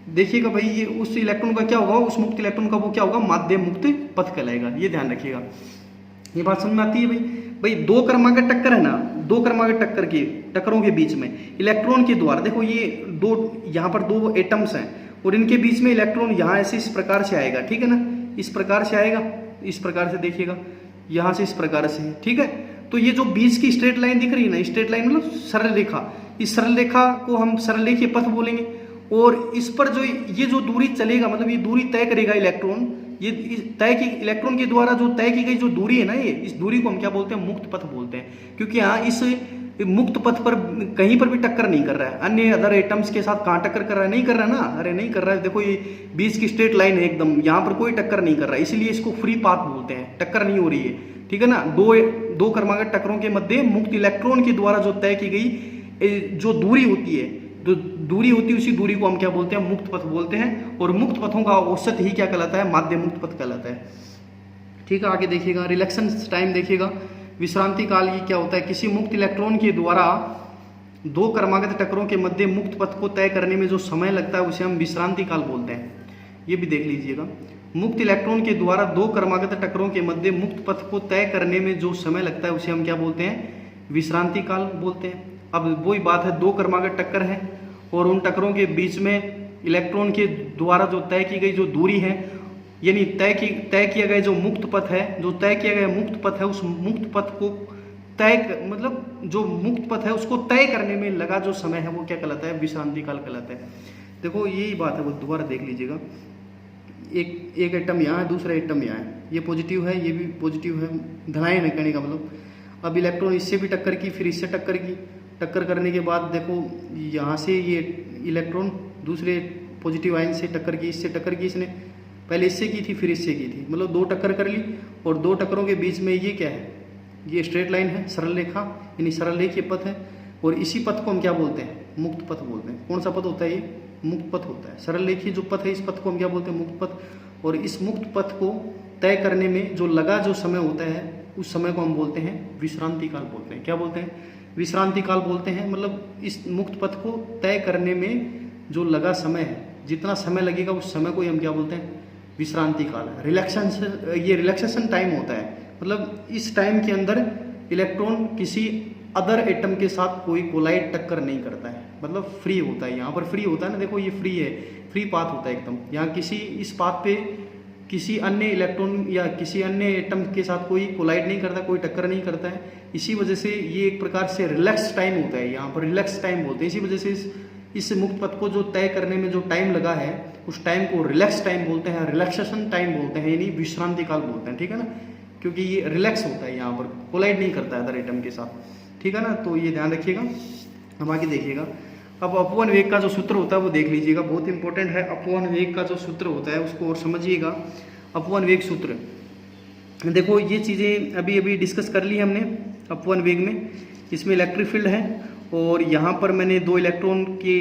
देखिएगा भाई, ये उस इलेक्ट्रॉन का क्या होगा? उस मुक्त इलेक्ट्रॉन का वो क्या होगा? माध्य मुक्त पथ कहलाएगा। ये ध्यान रखिएगा। ये बात समझ में आती है भाई? दो क्रमागत टक्कर है ना, दो क्रमागत टक्करों के बीच में इलेक्ट्रॉन के द्वारा, देखो ये दो, यहाँ पर दो एटम्स हैं और इनके बीच में इलेक्ट्रॉन यहाँ ऐसे इस प्रकार से आएगा, ठीक है ना। इस प्रकार से आएगा, इस प्रकार से देखिएगा, यहाँ से इस प्रकार से, ठीक है। तो ये जो बीच की स्ट्रेट लाइन दिख रही है ना, स्ट्रेट लाइन मतलब सरल रेखा, इस सरल रेखा को हम सरल रेखीय पथ बोलेंगे। और इस पर जो ये जो दूरी चलेगा, मतलब ये दूरी तय करेगा इलेक्ट्रॉन, ये तय की इलेक्ट्रॉन के द्वारा जो तय की गई जो दूरी है ना, ये इस दूरी को हम क्या बोलते हैं? मुक्त पथ बोलते हैं। क्योंकि यहाँ इस मुक्त पथ पर कहीं पर भी टक्कर नहीं कर रहा है, अन्य अदर एटम्स के साथ कहाँ टक्कर कर रहा है? नहीं कर रहा है ना, अरे नहीं कर रहा है। देखो ये बीच की स्ट्रेट लाइन है एकदम, यहाँ पर कोई टक्कर नहीं कर रहा है, इसीलिए इसको फ्री पाथ बोलते हैं, टक्कर नहीं हो रही है, ठीक है ना। दो क्रमागत टक्करों के मध्य मुक्त इलेक्ट्रॉन के द्वारा जो तय की गई जो दूरी होती है, उसी दूरी को हम क्या बोलते हैं? मुक्त पथ बोलते हैं। और मुक्त पथों का औसत ही क्या कहलाता है? माध्य मुक्त पथ कहलाता है, ठीक है। आगे देखिएगा, रिलैक्शन टाइम देखिएगा, विश्रांति काल ये क्या होता है? किसी मुक्त इलेक्ट्रॉन के द्वारा दो क्रमागत टक्करों के मध्य मुक्त पथ को तय करने में जो समय लगता है उसे हम विश्रांति काल बोलते हैं। ये भी देख लीजिएगा, मुक्त इलेक्ट्रॉन के द्वारा दो क्रमागत टक्करों के मध्य मुक्त पथ को तय करने में जो समय लगता है उसे हम क्या बोलते हैं? विश्रांति काल बोलते हैं। अब वही बात है, दो क्रमागत टक्कर है और उन टक्करों के बीच में इलेक्ट्रॉन के द्वारा जो तय की गई जो दूरी है, यानी तय किया गया जो मुक्त पथ है, जो तय किया गया मुक्त पथ है, उस मुक्त पथ को मतलब जो मुक्त पथ है उसको तय करने में लगा जो समय है वो क्या कहलाता है? विश्रांति काल कहलाता है। देखो यही बात है, वो दोबारा देख लीजिएगा, एक एटम यहाँ है, दूसरा एटम यहाँ है, ये पॉजिटिव है, ये भी पॉजिटिव है, धनायन है कहने का मतलब। अब इलेक्ट्रॉन इससे भी टक्कर की, फिर इससे टक्कर की, टक्कर करने के बाद देखो यहाँ से ये इलेक्ट्रॉन दूसरे पॉजिटिव आयन से टक्कर की, इससे टक्कर की, इसने पहले इससे की थी फिर इससे की थी, मतलब दो टक्कर कर ली। और दो टक्करों के बीच में ये क्या है? ये स्ट्रेट लाइन है, सरल रेखा, यानी सरल रेखीय पथ है। और इसी पथ को हम क्या बोलते हैं? मुक्त पथ बोलते हैं। कौन सा पथ होता है ये? मुक्त पथ होता है। सरल रेखीय जो पथ है, इस पथ को हम क्या बोलते हैं? मुक्त पथ। और इस मुक्त पथ को तय करने में जो लगा जो समय होता है, उस समय को हम बोलते हैं विश्रांति काल बोलते हैं। क्या बोलते हैं? विश्रांति काल बोलते हैं। मतलब इस मुक्त पथ को तय करने में जो लगा समय है, जितना समय लगेगा उस समय को ही हम क्या बोलते हैं? विश्रांति काल। रिलैक्सेशन, ये रिलैक्सेशन टाइम होता है। मतलब इस टाइम के अंदर इलेक्ट्रॉन किसी अदर एटम के साथ कोई कोलाइड टक्कर नहीं करता है, मतलब फ्री होता है। यहाँ पर फ्री होता है ना, देखो ये फ्री है, फ्री पाथ होता है एकदम। यहाँ किसी इस पाथ पे किसी अन्य इलेक्ट्रॉन या किसी अन्य एटम के साथ कोई कोलाइड नहीं करता, कोई टक्कर नहीं करता है। इसी वजह से ये एक प्रकार से रिलैक्स टाइम होता है, यहाँ पर रिलैक्स टाइम बोलते हैं। इसी वजह से इस मुक्त पथ को जो तय करने में जो टाइम लगा है, उस टाइम को रिलैक्स टाइम बोलते हैं, रिलैक्सेशन टाइम बोलते हैं, यानी विश्रांति काल बोलते हैं। ठीक है ना, क्योंकि ये रिलैक्स होता है, यहाँ पर कोलाइड नहीं करता है अदर एटम के साथ। ठीक है ना, तो ये ध्यान रखिएगा। अब आगे देखिएगा। अब अपवन वेग का जो सूत्र होता है वो देख लीजिएगा, बहुत इंपॉर्टेंट है। अपवन वेग का जो सूत्र होता है उसको और समझिएगा। अपवन वेग सूत्र, देखो ये चीज़ें अभी अभी डिस्कस कर ली हमने। अपवन वेग में इसमें इलेक्ट्रिक फील्ड है और यहाँ पर मैंने दो इलेक्ट्रॉन की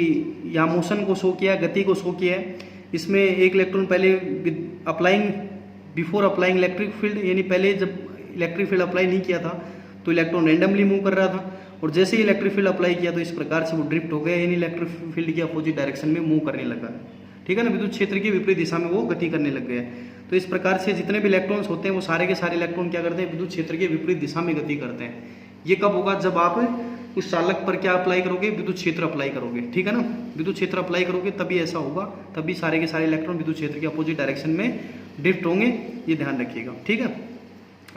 यहाँ मोशन को शो किया, गति को शो किया है। इसमें एक इलेक्ट्रॉन पहले applying before applying electric field, यानी पहले जब इलेक्ट्रिक फील्ड अप्लाई नहीं किया था तो इलेक्ट्रॉन रैंडमली मूव कर रहा था, और जैसे ही इलेक्ट्रिक फील्ड अप्लाई किया तो इस प्रकार से वो ड्रिफ्ट हो गया, यानी इलेक्ट्रिक फील्ड की अपोजिट डायरेक्शन में मूव करने लगा। ठीक है ना, विद्युत क्षेत्र की विपरीत दिशा में वो गति करने लग गया। तो इस प्रकार से जितने भी इलेक्ट्रॉन्स होते हैं वो सारे के सारे इलेक्ट्रॉन क्या करते हैं? विद्युत क्षेत्र के विपरीत दिशा में गति करते हैं। ये कब होगा? जब आप उस चालक पर क्या अप्लाई करोगे? विद्युत क्षेत्र अप्लाई करोगे। ठीक है ना, विद्युत क्षेत्र अप्लाई करोगे तभी ऐसा होगा, तभी सारे के सारे इलेक्ट्रॉन विद्युत क्षेत्र के अपोजिट डायरेक्शन में ड्रिफ्ट होंगे। ये ध्यान रखिएगा। ठीक है,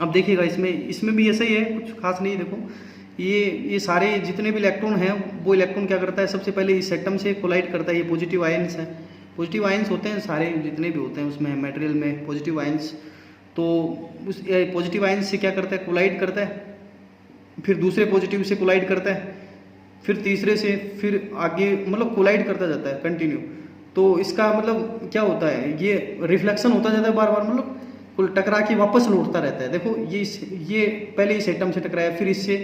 अब देखिएगा इसमें भी ऐसा ही है, कुछ खास नहीं। देखो ये सारे जितने भी इलेक्ट्रॉन हैं वो इलेक्ट्रॉन क्या करता है? सबसे पहले इस एटम से कोलाइड करता है। ये पॉजिटिव आयंस है, पॉजिटिव आयंस होते हैं सारे जितने भी होते हैं उसमें मटेरियल में पॉजिटिव आयंस। तो उस पॉजिटिव आयंस से क्या करता है? कोलाइड करता है, फिर दूसरे पॉजिटिव से कोलाइड करता है, फिर तीसरे से, फिर आगे, मतलब कोलाइड करता जाता है कंटिन्यू। तो इसका मतलब क्या होता है? ये रिफ्लेक्शन होता जाता है बार बार, मतलब कुल टकरा के वापस लौटता रहता है। देखो ये पहले इस एटम से टकराया, फिर इससे,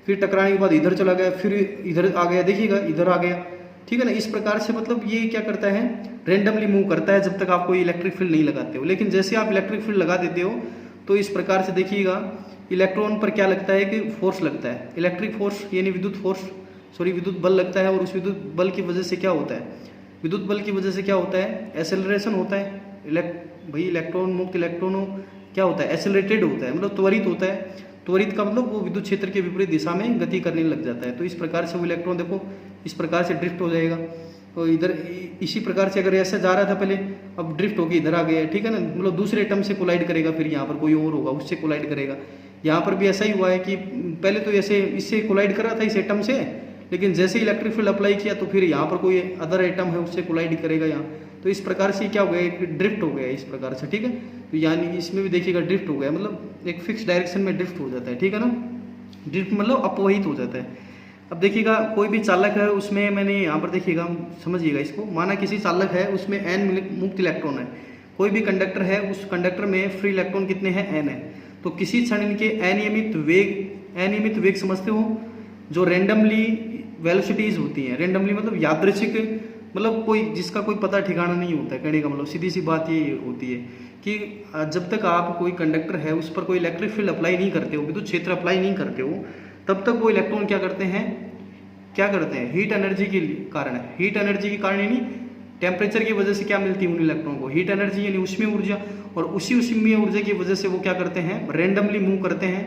फिर टकराने के बाद इधर चला गया, फिर इधर आ गया, देखिएगा इधर आ गया। ठीक है ना, इस प्रकार से मतलब ये क्या करता है? रेंडमली मूव करता है जब तक आप कोई इलेक्ट्रिक फील्ड नहीं लगाते हो। लेकिन जैसे आप इलेक्ट्रिक फील्ड लगा देते हो तो इस प्रकार से देखिएगा इलेक्ट्रॉन पर क्या लगता है कि फोर्स लगता है, इलेक्ट्रिक फोर्स यानी विद्युत बल लगता है। और उस विद्युत बल की वजह से क्या होता है? विद्युत बल की वजह से क्या होता है? एक्सेलरेशन होता है। भाई इलेक्ट्रॉन मुक्त इलेक्ट्रॉनों क्या होता है? एक्सेलरेटेड होता है, मतलब त्वरित होता है। त्वरित का मतलब वो विद्युत क्षेत्र के विपरीत दिशा में गति करने लग जाता है। तो इस प्रकार से वो इलेक्ट्रॉन देखो इस प्रकार से ड्रिफ्ट हो जाएगा। तो इधर इसी प्रकार से अगर ऐसा जा रहा था पहले, अब ड्रिफ्ट होगी इधर आ गया। ठीक है ना, मतलब दूसरे एटम से कोलाइड करेगा, फिर यहाँ पर कोई और होगा उससे कोलाइड करेगा। यहाँ पर भी ऐसा ही हुआ है कि पहले तो ऐसे इससे कोलाइड कर रहा था इस एटम से, लेकिन जैसे इलेक्ट्रिक फील्ड अप्लाई किया तो फिर यहाँ पर कोई अदर एटम है उससे कोलाइड करेगा यहाँ। तो इस प्रकार से क्या हो गया? एक ड्रिफ्ट हो गया इस प्रकार से। ठीक है, तो यानी इसमें भी देखिएगा ड्रिफ्ट हो गया, मतलब एक फिक्स डायरेक्शन में ड्रिफ्ट हो जाता है। ठीक है ना, ड्रिफ्ट मतलब अपवहित हो जाता है। अब देखिएगा कोई भी चालक है उसमें, मैंने यहाँ पर देखिएगा समझिएगा इसको, माना किसी चालक है उसमें n मुक्त इलेक्ट्रॉन है। कोई भी कंडक्टर है, उस कंडक्टर में फ्री इलेक्ट्रॉन कितने हैं? n है। तो किसी क्षण इनके अनियमित वेग समझते हो, जो रेंडमली वेलोसिटीज होती हैं। रेंडमली मतलब यादृच्छिक, मतलब कोई जिसका कोई पता ठिकाना नहीं होता है। कहने का मतलब सीधी सी बात ये होती है कि जब तक आप कोई कंडक्टर है उस पर कोई इलेक्ट्रिक फील्ड अप्लाई नहीं करते हो, विद्युत क्षेत्र अप्लाई नहीं करते हो, तब तक वो इलेक्ट्रॉन क्या करते हैं? हीट एनर्जी के कारण है। हीट एनर्जी के कारण यानी टेम्परेचर की वजह से क्या मिलती है उन इलेक्ट्रॉन को? हीट एनर्जी यानी ऊष्मीय ऊर्जा। और उसी ऊष्मीय ऊर्जा की वजह से वो क्या करते हैं? रेंडमली मूव करते हैं।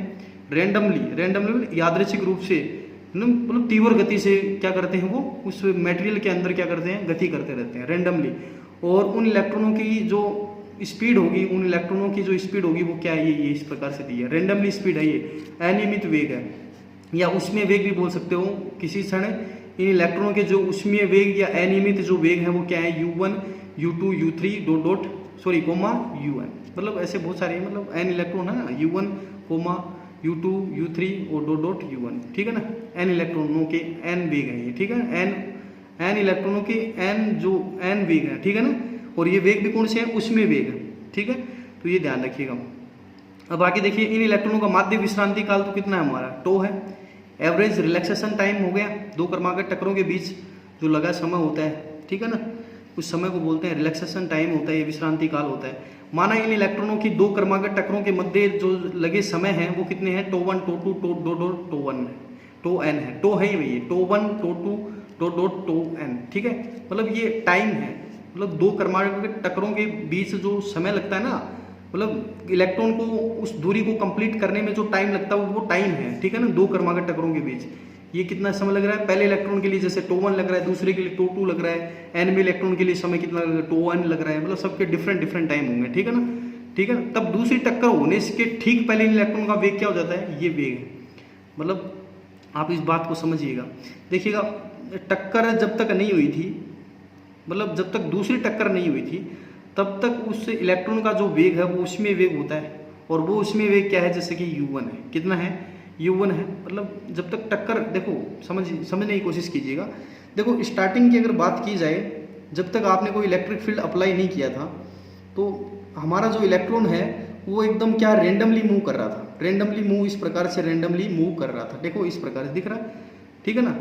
रेंडमली यादृच्छिक रूप से, मतलब तीव्र गति से क्या करते हैं? वो उस मटेरियल के अंदर क्या करते हैं? गति करते रहते हैं रेंडमली। और उन इलेक्ट्रॉनों की जो स्पीड होगी, वो क्या है? ये इस प्रकार से दी है, रेंडमली स्पीड है, ये अनियमित वेग है, या ऊष्मीय वेग भी बोल सकते हो। किसी क्षण इन इलेक्ट्रॉनों के जो ऊष्मीय वेग या अनियमित जो वेग है वो क्या है? u1, u2, u3 un। मतलब ऐसे बहुत सारे मतलब n इलेक्ट्रॉन है ना, u1, u2, u3 और un। ठीक है ना, n इलेक्ट्रॉनों के n वेग हैं ये। ठीक है, n इलेक्ट्रॉनों के n वेग हैं। ठीक है ना, और ये वेग भी कौन से हैं? ऊष्मीय वेग है। ठीक है, तो ये ध्यान रखिएगा। अब आगे देखिए, इन इलेक्ट्रॉनों का माध्य विश्रांति काल तो कितना है हमारा? टो है। एवरेज रिलैक्सेशन टाइम हो गया, दो क्रमागत टक्करों के बीच जो लगा समय होता है। ठीक है ना, उस समय को बोलते हैं रिलैक्सेशन टाइम होता है, ये विश्रांति काल होता है। माना इन इलेक्ट्रॉनों की दो क्रमागत टक्करों के मध्य जो लगे समय हैं वो कितने हैं, टो 1 टो 2 टो 1 टो n है, टो है ही वही टो 1 टो 2 टो n, ठीक है। मतलब ये टाइम है, मतलब दो क्रमागत टक्करों के बीच जो समय लगता है ना, मतलब इलेक्ट्रॉन को उस दूरी को कंप्लीट करने में जो टाइम लगता है वो टाइम है, ठीक है ना, दो क्रमागत टक्करों के बीच। ये कितना समय लग रहा है, पहले इलेक्ट्रॉन के लिए जैसे टो 1 लग रहा है, दूसरे के लिए टो 2 लग रहा है, एन में इलेक्ट्रॉन के लिए समय कितना लग रहा है, टो n लग रहा है, मतलब सबके डिफरेंट डिफरेंट टाइम होंगे, ठीक है ना, ठीक है ना। तब दूसरी टक्कर होने के ठीक पहले इलेक्ट्रॉन का वेग क्या हो जाता है, ये वेग है। मतलब आप इस बात को समझिएगा, देखिएगा टक्कर जब तक नहीं हुई थी, मतलब जब तक दूसरी टक्कर नहीं हुई थी तब तक उस इलेक्ट्रॉन का जो वेग है वो उसमें वेग होता है, और वो उसमें वेग क्या है, जैसे कि u1 है, कितना है, u1 है। मतलब जब तक टक्कर, देखो समझने की कोशिश कीजिएगा। देखो स्टार्टिंग की अगर बात की जाए, जब तक आपने कोई इलेक्ट्रिक फील्ड अप्लाई नहीं किया था तो हमारा जो इलेक्ट्रॉन है वो एकदम क्या रैंडमली मूव कर रहा था, रैंडमली मूव इस प्रकार से रैंडमली मूव कर रहा था, देखो इस प्रकार से दिख रहा है, ठीक है ना।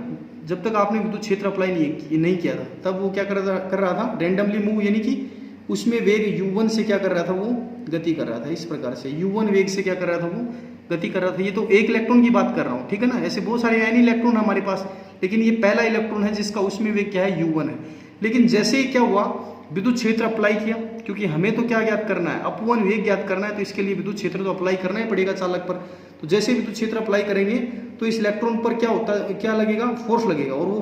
जब तक आपने विद्युत क्षेत्र अप्लाई नहीं किया था तब वो क्या कर रहा था, रैंडमली मूव, यानी कि उसमें वेग u1 से क्या कर रहा था, वो गति कर रहा था, इस प्रकार से u1 वेग से क्या कर रहा था, वो गति कर रहा था। ये तो एक इलेक्ट्रॉन की बात कर रहा हूँ, ठीक है ना, ऐसे बहुत सारे एन इलेक्ट्रॉन हमारे पास, लेकिन ये पहला इलेक्ट्रॉन है जिसका उसमें वेग क्या है, u1 है। लेकिन जैसे ही क्या हुआ, विद्युत क्षेत्र अप्लाई किया, क्योंकि हमें तो क्या ज्ञात करना है, अपवन वेग ज्ञात करना है, तो इसके लिए विद्युत क्षेत्र तो अप्लाई करना ही पड़ेगा चालक पर। तो जैसे विद्युत क्षेत्र अप्लाई करेंगे तो इस इलेक्ट्रॉन पर क्या होता है, क्या लगेगा, फोर्स लगेगा, और वो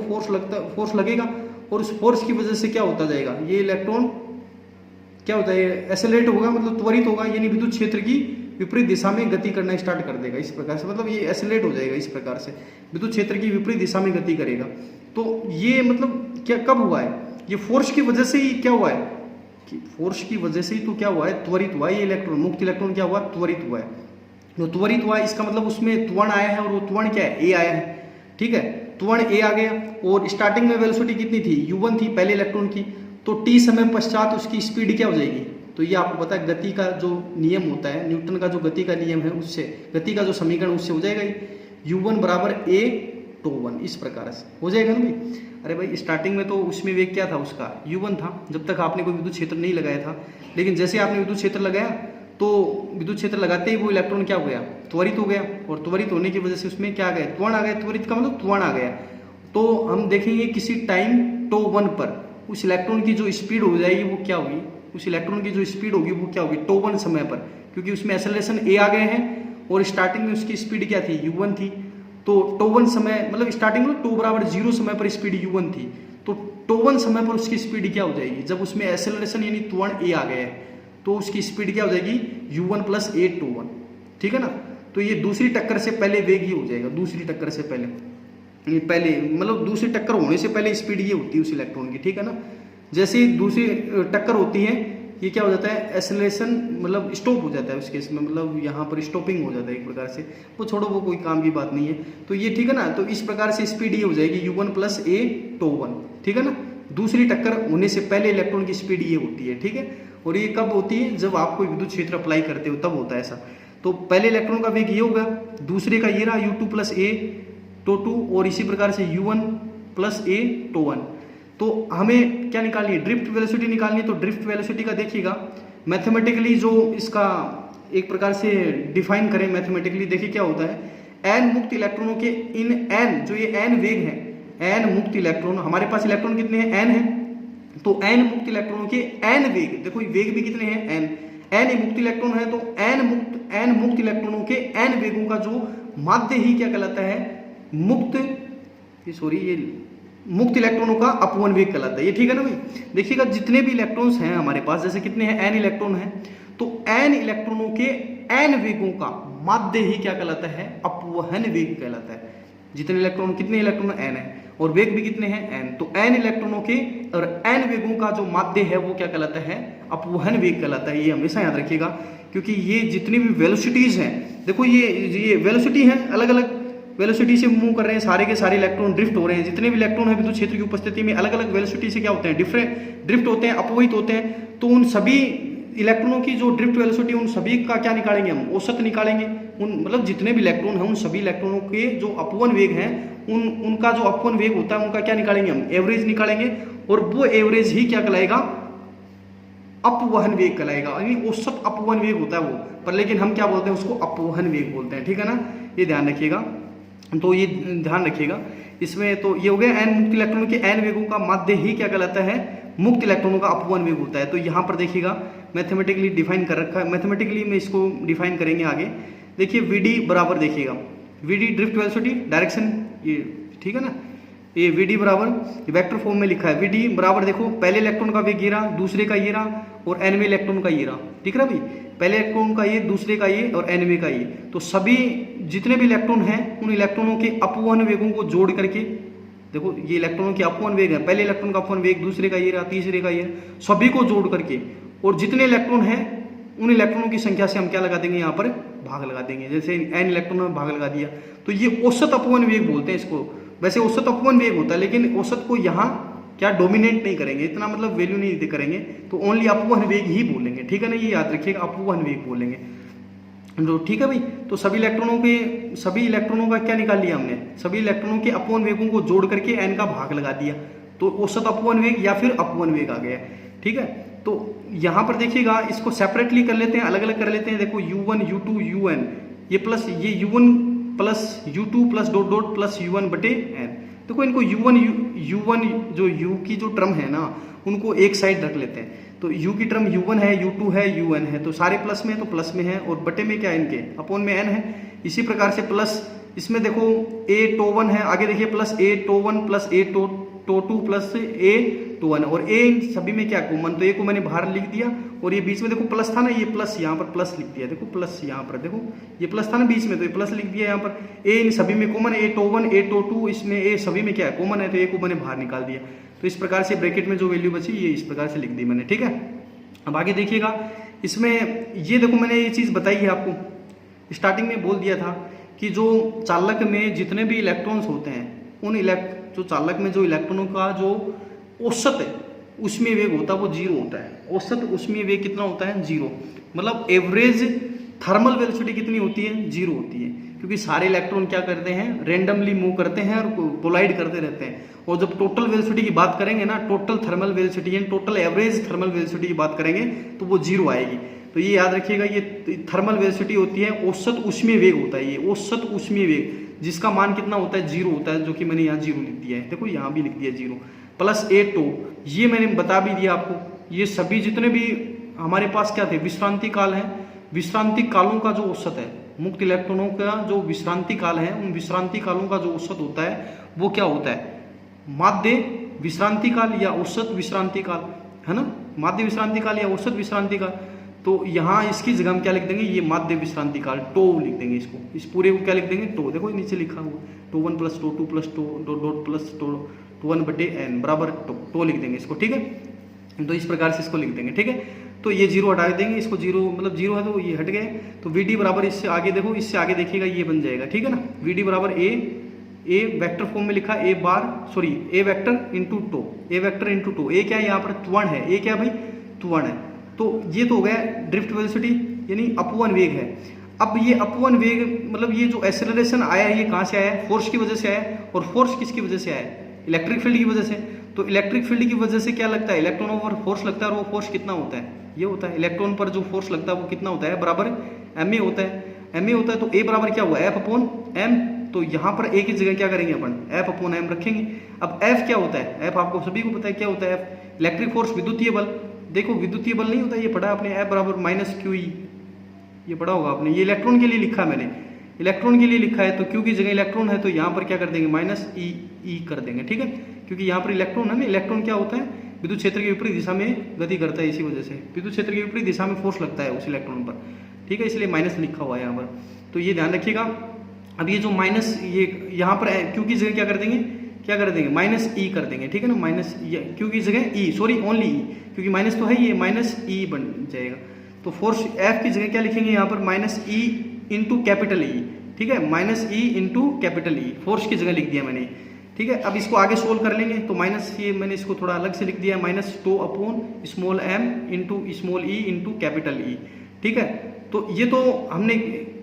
फोर्स लगेगा, और उस फोर्स की वजह से क्या होता जाएगा, ये इलेक्ट्रॉन क्या होता है, एक्सेलरेट होगा, मतलब त्वरित होगा, यानी विद्युत क्षेत्र की विपरीत दिशा में गति करना स्टार्ट कर देगा, इस प्रकार से, मतलब ये एक्सेलरेट हो जाएगा, इस प्रकार से विद्युत क्षेत्र की विपरीत दिशा में गति करेगा। तो ये मतलब क्या कब हुआ है, ये फोर्स की वजह से ही क्या हुआ है, कि फोर्स की वजह से ही तो क्या हुआ है, त्वरित हुआ है, ये इलेक्ट्रॉन मुक्त इलेक्ट्रॉन क्या हुआ, त्वरित हुआ है। तो त्वरित हुआ है, इसका मतलब उसमें त्वरण आया है, और वो त्वरण क्या है, ए आया है, ठीक है, त्वरण ए आ गया। और स्टार्टिंग में वेलोसिटी कितनी थी, u1 थी पहले इलेक्ट्रॉन की, तो t समय पश्चात उसकी स्पीड क्या हो जाएगी, तो ये आपको पता है गति का जो नियम होता है, न्यूटन का जो गति का नियम है, उससे गति का जो समीकरण उससे हो जाएगा u1 बराबर a टो 1, इस प्रकार से हो जाएगा ना भाई। अरे भाई स्टार्टिंग में तो उसमें वेग क्या था, उसका u1 था, जब तक आपने कोई विद्युत क्षेत्र नहीं लगाया था। लेकिन जैसे आपने विद्युत क्षेत्र लगाया तो विद्युत क्षेत्र लगाते ही वो इलेक्ट्रॉन क्या हो गया, त्वरित हो गया, और त्वरित होने की वजह से उसमें क्या आ गया, त्वरण आ गया, त्वरित का मतलब त्वरण आ गया। तो हम देखेंगे किसी टाइम टो 1 पर उस इलेक्ट्रॉन की जो स्पीड हो जाएगी वो क्या होगी, उस इलेक्ट्रॉन की जो स्पीड होगी वो क्या होगी, टो 1 समय पर, क्योंकि उसमें एक्सेलरेशन ए आ गए हैं, और स्टार्टिंग में उसकी स्पीड क्या थी, u1 थी। तो टो 1 समय, मतलब स्टार्टिंग में टो बराबर 0 समय पर स्पीड u1 थी, तो टो 1 समय पर उसकी स्पीड क्या हो जाएगी, जब उसमें एक्सेलरेशन यानी त्वरण ए आ गया है तो उसकी स्पीड क्या हो जाएगी, u1 प्लस a टो 1, ठीक है ना। तो ये दूसरी टक्कर से पहले वेग ही हो जाएगा, दूसरी टक्कर से पहले मतलब दूसरी टक्कर होने से पहले स्पीड ये होती है उस इलेक्ट्रॉन की, ठीक है ना। जैसे ही दूसरी टक्कर होती है ये क्या हो जाता है, एक्सेलरेशन मतलब स्टॉप हो जाता है उस केस में, मतलब यहाँ पर स्टॉपिंग हो जाता है एक प्रकार से, वो छोड़ो, वो कोई काम की बात नहीं है। तो ये ठीक है ना, तो इस प्रकार से स्पीड ये हो जाएगी u1 प्लस a टो 1, ठीक है ना। दूसरी टक्कर होने से पहले इलेक्ट्रॉन की स्पीड ये होती है, ठीक है। और ये कब होती है, जब आप कोई विद्युत क्षेत्र अप्लाई करते हो तब होता है ऐसा। तो पहले इलेक्ट्रॉन का वेग ये होगा, दूसरे का ये रहा u2 प्लस a टो 2, और इसी प्रकार से u1 प्लस a टो 1। तो हमें क्या निकालनी है, ड्रिफ्ट वेलोसिटी निकालनी है। तो ड्रिफ्ट वेलोसिटी का देखिएगा मैथमेटिकली जो इसका एक प्रकार से डिफाइन करें मैथमेटिकली, देखिए क्या होता है, n मुक्त इलेक्ट्रॉनों के इन n, जो ये n वेग है, n मुक्त इलेक्ट्रॉन, हमारे पास इलेक्ट्रॉन कितने हैं, n है, तो n मुक्त इलेक्ट्रॉनों के n वेग, देखो वेग भी कितने हैं, n मुक्त इलेक्ट्रॉन है, तो n मुक्त इलेक्ट्रॉनों के n वेगों का जो माध्य ही क्या कहलाता है, मुक्त इलेक्ट्रॉनों का अपवन वेग कहलाता है, ये ठीक है ना भाई। देखिएगा जितने भी इलेक्ट्रॉन्स हैं हमारे पास, जैसे कितने हैं, n इलेक्ट्रॉन हैं, तो n इलेक्ट्रॉनों के n वेगों का माध्य ही क्या कहलाता है, अपवहन वेग कहलाता है। जितने इलेक्ट्रॉन, कितने इलेक्ट्रॉन, n है, और वेग भी कितने हैं, n, तो n इलेक्ट्रॉनों के और n वेगों का जो माध्य है वो क्या कहलाता है, अपवहन वेग कहलाता है। ये हमेशा याद रखिएगा, क्योंकि ये जितनी भी वेलोसिटीज हैं, देखो ये वेलोसिटी है, अलग अलग वेलोसिटी से मूव कर रहे हैं, सारे के सारे इलेक्ट्रॉन ड्रिफ्ट हो रहे हैं। जितने भी इलेक्ट्रॉन है विद्युत क्षेत्र की उपस्थिति में अलग अलग वेलोसिटी से क्या होते हैं, ड्रिफ्ट होते हैं, अपवहित होते हैं। तो उन सभी इलेक्ट्रॉनों की जो ड्रिफ्ट वेलोसिटी, उन सभी का क्या निकालेंगे हम, औसत निकालेंगे। उन मतलब जितने भी इलेक्ट्रॉन हैं उन सभी इलेक्ट्रॉनों के जो अपवन वेग हैं, उनका जो अपवन वेग होता है उनका क्या निकालेंगे हम, एवरेज निकालेंगे। और वो एवरेज ही क्या कहलाएगा, अपवहन वेग कहलाएगा। यानी औसत अपवहन वेग होता है वो, पर लेकिन हम क्या बोलते हैं उसको, अपवहन वेग बोलते हैं, ठीक है ना, ये ध्यान रखिएगा। तो ये ध्यान रखिएगा इसमें। तो ये हो गया एन मुक्त इलेक्ट्रॉनों के एन वेगों का माध्य ही क्या कहलाता है, मुक्त इलेक्ट्रॉनों का अपवहन वेग होता है। तो यहाँ पर देखिएगा मैथमेटिकली डिफाइन कर रखा है, मैथमेटिकली में इसको डिफाइन करेंगे आगे। देखिए वीडी बराबर, देखिएगा वीडी ड्रिफ्ट वेलोसिटी डायरेक्शन, ये ठीक है ना, ये वीडी बराबर वेक्टर फॉर्म में लिखा है। वीडी बराबर देखो पहले इलेक्ट्रॉन का वेग ये रहा, दूसरे का ये रहा और एनवे इलेक्ट्रॉन का ये रहा, ठीक है ना भाई, पहले इलेक्ट्रॉन का ये, दूसरे का ये और एनवे का ये। तो सभी जितने भी इलेक्ट्रॉन हैं उन इलेक्ट्रॉनों के अपवहन वेगों को जोड़ करके, देखो ये इलेक्ट्रॉनों के अपवहन वेग है, पहले इलेक्ट्रॉन का अपवहन वेग, दूसरे का ये रहा, तीसरे का ये, सभी को जोड़ करके और जितने इलेक्ट्रॉन हैं उन इलेक्ट्रॉनों की संख्या से हम क्या लगा देंगे, यहाँ पर भाग लगा देंगे। जैसे एन इलेक्ट्रॉन में भाग लगा दिया, तो ये औसत अपवहन वेग बोलते हैं इसको। वैसे औसत अपवहन वेग होता है, लेकिन औसत को यहाँ क्या डोमिनेट नहीं करेंगे, इतना मतलब वैल्यू नहीं करेंगे, तो ओनली अपवहन वेग ही बोलेंगे, ठीक है ना, ये याद रखिएगा, अपवहन वेग बोलेंगे। तो ठीक है भाई, तो सभी इलेक्ट्रॉनों का क्या निकाल लिया हमने, सभी इलेक्ट्रॉनों के अपवहन वेगों को जोड़ करके एन का भाग लगा दिया, तो औसत अपवहन वेग या फिर अपवहन वेग आ गया, ठीक है। तो यहाँ पर देखिएगा इसको सेपरेटली कर लेते हैं, अलग अलग कर लेते हैं। देखो u1 u2 un, ये प्लस ये u1 plus u2 plus dot dot plus u1 बटे n। देखो इनको u1 जो u की जो टर्म है ना, उनको एक साइड रख लेते हैं। तो u की टर्म u1 है, u2 है, un है, तो सारे प्लस में है तो प्लस में है, और बटे में क्या है इनके, अपॉन में n है। इसी प्रकार से प्लस इसमें देखो a टो 1 है, आगे देखिए प्लस a टो 1 प्लस a टो 2 प्लस a टो 1, और a सभी में क्या कॉमन, तो a को मैंने बाहर लिख दिया, और ये बीच में देखो प्लस था ना, ये प्लस यहाँ पर प्लस लिख दिया, देखो प्लस यहाँ पर देखो ये प्लस था ना बीच में, तो ये प्लस लिख दिया यहाँ पर। a इन सभी में कॉमन है, a टो 1 a टो 2, इसमें a सभी में क्या है कॉमन है, तो a को मैंने बाहर निकाल दिया। तो इस प्रकार से ब्रैकेट में जो वैल्यू बची ये इस प्रकार से लिख दी मैंने, ठीक है। अब आगे देखिएगा इसमें, ये देखो मैंने ये चीज़ बताई है आपको, स्टार्टिंग में बोल दिया था कि जो चालक में जितने भी इलेक्ट्रॉन्स होते हैं उन जो चालक में जो इलेक्ट्रॉनों का जो औसत है उसमें वेग होता है वो 0 होता है। औसत उसमें वेग कितना होता है, 0, मतलब एवरेज थर्मल वेलोसिटी कितनी होती है, 0 होती है, क्योंकि सारे इलेक्ट्रॉन क्या करते हैं, रेंडमली मूव करते हैं और कोलाइड करते रहते हैं। और जब टोटल वेलोसिटी की बात करेंगे ना, टोटल थर्मल वेलोसिटी यानी टोटल एवरेज थर्मल वेलोसिटी की बात करेंगे तो वो 0 आएगी। तो ये याद रखिएगा, ये थर्मल वेलोसिटी होती है, औसत ऊष्मीय वेग होता है, ये औसत ऊष्मीय वेग जिसका मान कितना होता है, 0 होता है, जो कि मैंने यहाँ 0 लिख दिया है, देखो यहाँ भी लिख दिया 0 प्लस a टो, ये मैंने बता भी दिया आपको। ये सभी जितने भी हमारे पास क्या थे, विश्रांति काल है, विश्रांति कालों का जो औसत है, मुक्त इलेक्ट्रॉनों का जो विश्रांति काल है, उन विश्रांति कालों का जो औसत होता है वो क्या होता है, माध्य विश्रांति काल या औसत विश्रांति काल, है ना, माध्य विश्रांति काल या औसत विश्रांति काल। तो यहाँ इसकी जगह हम क्या लिख देंगे, ये माध्य विश्रांति काल टो लिख देंगे, इसको इस पूरे को क्या लिख देंगे, टो, देखो नीचे लिखा हुआ टो 1 प्लस टो 2 प्लस टो डॉट डॉट प्लस टो 1 बटे n बराबर टो लिख देंगे इसको, ठीक है। तो इस प्रकार से इसको लिख देंगे, ठीक है। तो ये 0 हटा देंगे, इसको 0 मतलब 0 है तो ये हट गए। तो वी डी बराबर इससे आगे देखो, इससे आगे देखिएगा ये बन जाएगा, ठीक है ना। वी डी बराबर ए वेक्टर फॉर्म में लिखा a vector into two, a vector into two, a क्या है यहाँ पर त्वरण है, ए क्या भाई त्वरण है। तो ये तो हो गया ड्रिफ्ट वेलोसिटी यानी अपवन वेग है। अब ये अपवन वेग मतलब ये जो एक्सेलरेशन आया है ये कहाँ से आया है, फोर्स की वजह से आया है। और फोर्स किसकी वजह से आया है, इलेक्ट्रिक फील्ड की वजह से। तो इलेक्ट्रिक फील्ड की वजह से क्या लगता है, इलेक्ट्रॉनों पर फोर्स लगता है, और वो फोर्स कितना होता है, ये होता है इलेक्ट्रॉन पर जो फोर्स लगता है वो कितना होता है, बराबर एम ए होता है। एम ए होता है तो ए बराबर क्या हुआ, एफ अपॉन एम। तो यहाँ पर ए की जगह क्या करेंगे अपन, एफ अपॉन एम रखेंगे। अब एफ क्या होता है, एफ आपको सभी को पता है क्या होता है, एफ इलेक्ट्रिक फोर्स विद्युतीय बल। देखो विद्युतीय बल नहीं होता, ये पढ़ा आपने, एफ बराबर माइनस क्यू ई, ये पढ़ा होगा आपने। ये इलेक्ट्रॉन के लिए लिखा मैंने, इलेक्ट्रॉन के लिए लिखा है, तो क्यू की जगह इलेक्ट्रॉन है तो यहाँ पर क्या कर देंगे, माइनस ई कर देंगे, ठीक है। क्योंकि यहाँ पर इलेक्ट्रॉन है ना, इलेक्ट्रॉन क्या होता है, विद्युत क्षेत्र के विपरीत दिशा में गति करता है, इसी वजह से विद्युत क्षेत्र के विपरीत दिशा में फोर्स लगता है उस इलेक्ट्रॉन पर, ठीक है, इसलिए माइनस लिखा हुआ है यहाँ पर। तो ये ध्यान रखिएगा। अब ये जो माइनस, ये यहाँ पर क्यू की जगह क्या कर देंगे, क्या कर देंगे, माइनस ई कर देंगे, ठीक है ना। माइनस क्यू की जगह ई, सॉरी ओनली ई, क्योंकि माइनस तो है, ये माइनस ई बन जाएगा। तो फोर्स एफ की जगह क्या लिखेंगे यहाँ पर, माइनस ई इंटू कैपिटल ई, ठीक है, माइनस ई इंटू कैपिटल ई, फोर्स की जगह लिख दिया मैंने, ठीक है। अब इसको आगे सोल्व कर लेंगे तो माइनस, ये मैंने इसको थोड़ा अलग से लिख दिया है, minus two upon small m into small e into capital E, ठीक है। तो ये तो हमने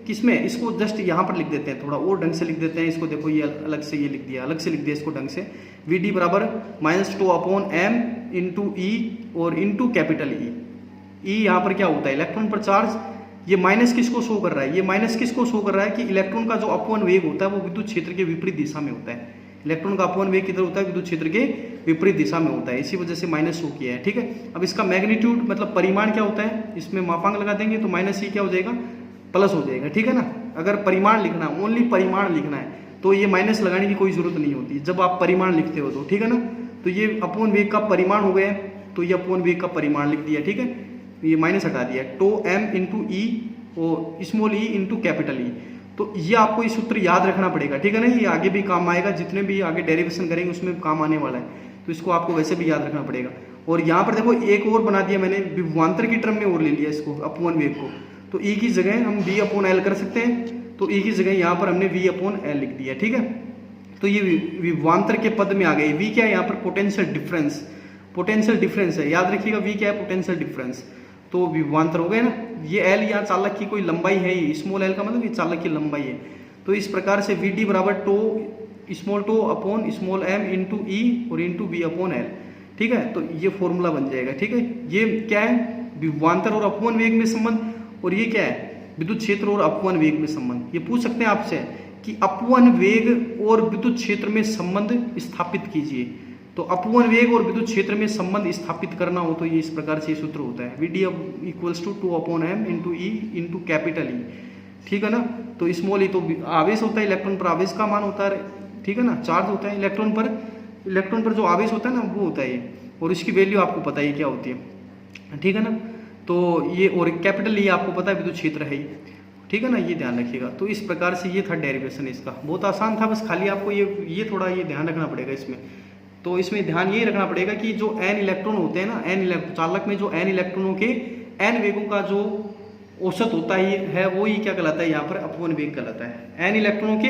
किसमें, इसको जस्ट यहाँ पर लिख देते हैं, थोड़ा और ढंग से लिख देते हैं इसको। देखो ये अलग से ये लिख दिया, अलग से लिख दिया इसको ढंग से। वी डी बराबर -2/m इंटू ई और इंटू कैपिटल ई। ई यहाँ पर क्या होता है, इलेक्ट्रॉन पर चार्ज। ये माइनस किसको शो कर रहा है, ये माइनस किसको शो कर रहा है कि इलेक्ट्रॉन का जो अपवन वेग होता है वो विद्युत क्षेत्र के विपरीत दिशा में होता है। इलेक्ट्रॉन का अपवन वेग किधर होता है, विद्युत क्षेत्र के विपरीत दिशा में होता है, इसी वजह से माइनस शो किया है। ठीक है, अब इसका मैग्नीट्यूड मतलब परिमाण क्या होता है, इसमें मापांक लगा देंगे तो माइनस ई क्या हो जाएगा, प्लस हो जाएगा। ठीक है ना, अगर परिमाण लिखना है, ओनली परिमाण लिखना है तो ये माइनस लगाने की कोई जरूरत नहीं होती जब आप परिमाण लिखते हो तो। ठीक है ना, तो ये अपवन वेग का परिमाण हो गया, तो ये अपवन वेग का परिमाण लिख दिया। ठीक है, ये माइनस हटा दिया, टो एम इंटू ई और स्मॉल ई इंटू कैपिटल ई। तो ये आपको ये सूत्र याद रखना पड़ेगा। ठीक है ना, ये आगे भी काम आएगा, जितने भी आगे डेरिवेशन करेंगे उसमें काम आने वाला है, तो इसको आपको वैसे भी याद रखना पड़ेगा। और यहाँ पर देखो एक और बना दिया मैंने, विभवांतर की टर्म में और ले लिया इसको, अपवन वेग को। तो ई की जगह हम V/L कर सकते हैं, तो ई की जगह यहाँ पर हमने V/L लिख दिया। ठीक है, तो ये विभवांतर के पद में आ गए। V क्या है यहाँ पर, पोटेंशियल डिफरेंस, पोटेंशियल डिफरेंस है, याद रखिएगा। V क्या है, पोटेंशियल डिफरेंस, तो विभवांतर हो गए ना। ये L यहाँ चालक की कोई लंबाई है, ये स्मॉल l का मतलब ये चालक की लंबाई है। तो इस प्रकार से Vd बराबर tau small tau upon small m into e और इंटू V/L। ठीक है, तो ये फॉर्मूला बन जाएगा। ठीक है, ये क्या है, विभवांतर और अपवन वेग में संबंध, और ये क्या है, विद्युत क्षेत्र और अपवन वेग में संबंध। ये पूछ सकते हैं आपसे कि अपवन वेग और विद्युत क्षेत्र में संबंध स्थापित कीजिए। तो अपवन वेग और विद्युत क्षेत्र में संबंध स्थापित करना हो तो ये इस प्रकार से सूत्र होता है, Vd equals to 2/m into e into capital E. ठीक है ना, तो स्मॉल ई तो आवेश होता है, इलेक्ट्रॉन पर आवेश का मान होता है। ठीक है ना, चार्ज होता है इलेक्ट्रॉन पर जो आवेश होता है ना वो होता है ये, और इसकी वैल्यू आपको पता है क्या होती है। ठीक है ना, तो ये और कैपिटल ई आपको पता है विद्युत क्षेत्र है ही। ठीक है ना, ये ध्यान रखिएगा। तो इस प्रकार से ये था डेरिवेशन इसका, बहुत आसान था, बस खाली आपको ये थोड़ा ये ध्यान रखना पड़ेगा इसमें। तो इसमें ध्यान ये रखना पड़ेगा कि जो n इलेक्ट्रॉन होते हैं ना, चालक में जो n इलेक्ट्रॉनों के n वेगों का जो औसत होता है वो ही क्या कहलाता है, यहाँ पर अपवन वेग कहलाता है। n इलेक्ट्रॉनों के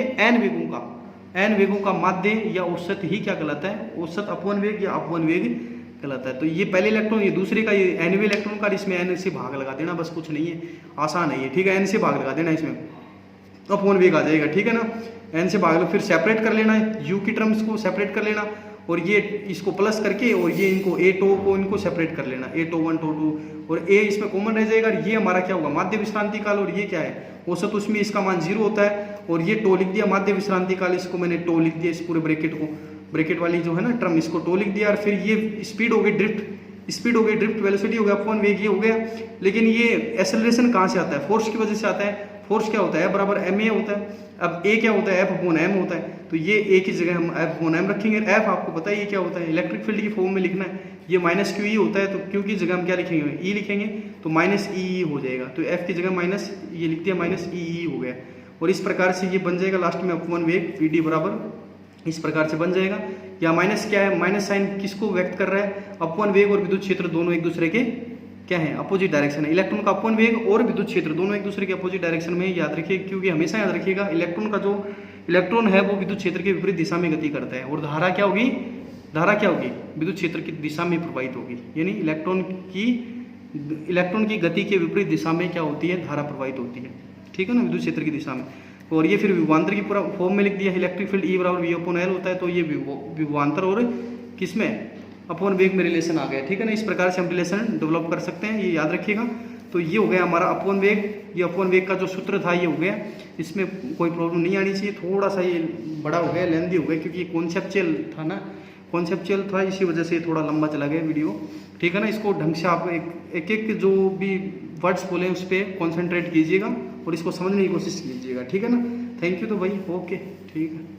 n वेगों का माध्य या औसत ही क्या कहलाता है, औसत अपवन वेग या अपवन वेग कहलाता है। तो ये पहले इलेक्ट्रॉन, ये दूसरे का, ये nवें इलेक्ट्रॉन का, इसमें n से भाग लगा देना, बस कुछ नहीं है, आसान है ये। ठीक है, n से भाग लगा देना इसमें, तो अपवन वेग आ जाएगा। ठीक है ना, n से भाग लो, फिर सेपरेट कर लेना है, u की टर्म्स को सेपरेट कर लेना, और ये इसको प्लस करके और ये इनको a टो को इनको सेपरेट कर लेना, a टो 1 टो 2, और a इसमें कॉमन रह जाएगा। ये हमारा क्या होगा, माध्य विश्रांति काल, और ये क्या है, औसत, उसमें इसका मान 0 होता है। और ये टो लिख दिया माध्य विश्रांति काल, इसको मैंने टो लिख दिया, इस पूरे ब्रैकेट को, ब्रैकेट वाली जो है ना टर्म, इसको टो लिख दिया। और फिर ये स्पीड हो गई ड्रिफ्ट वेलोसिटी हो गया, अपवन वेग ये हो गया। लेकिन ये एक्सेलरेशन कहाँ से आता है, फोर्स की वजह से आता है। फोर्स क्या होता है, बराबर ma होता है। अब a क्या होता है, F/m होता है। तो ये a की जगह हम F/m रखेंगे। F आपको पता है ये क्या होता है, इलेक्ट्रिक फील्ड की फॉर्म में लिखना है, ये -QE होता है। तो Q की जगह हम क्या लिखेंगे, E लिखेंगे, तो -EE हो जाएगा। तो F की जगह माइनस ये लिख दिया, -EE हो गया। और इस प्रकार से ये बन जाएगा लास्ट में अपवन वेग Vd बराबर इस प्रकार से बन जाएगा। या माइनस क्या है, माइनस साइन किसको व्यक्त कर रहा है, अपवन वेग और विद्युत क्षेत्र दोनों एक दूसरे के क्या है, अपोजिट डायरेक्शन है। इलेक्ट्रॉन का अपवन वेग और विद्युत क्षेत्र दोनों एक दूसरे के अपोजिट डायरेक्शन में, याद रखिए, क्योंकि हमेशा याद रखिएगा इलेक्ट्रॉन है वो विद्युत क्षेत्र के विपरीत दिशा में गति करता है। और धारा क्या होगी, विद्युत क्षेत्र की दिशा में प्रवाहित होगी, यानी इलेक्ट्रॉन की गति के विपरीत दिशा में क्या होती है, धारा प्रवाहित होती है। ठीक है ना, विद्युत क्षेत्र की दिशा में। और ये फिर विभवांतर की पूरा फॉर्म में लिख दिया, इलेक्ट्रिक फील्ड E बराबर V/L होता है। तो ये विभवांतर और किसमें, अपवन वेग में रिलेशन आ गया। ठीक है ना, इस प्रकार से हम रिलेशन डेवलप कर सकते हैं, ये याद रखिएगा। तो ये हो गया हमारा अपवन वेग, ये अपवन वेग का जो सूत्र था ये हो गया। इसमें कोई प्रॉब्लम नहीं आनी चाहिए, थोड़ा सा ये बड़ा हो गया, लेंथी हो गया, क्योंकि ये कॉन्सेप्चुअल था, इसी वजह से थोड़ा लंबा चला गया वीडियो। ठीक है ना, इसको ढंग से आप एक जो भी वर्ड्स बोले उस पर कॉन्सेंट्रेट कीजिएगा और इसको समझने की कोशिश कीजिएगा। ठीक है ना, थैंक यू। तो भाई ओके, ठीक है।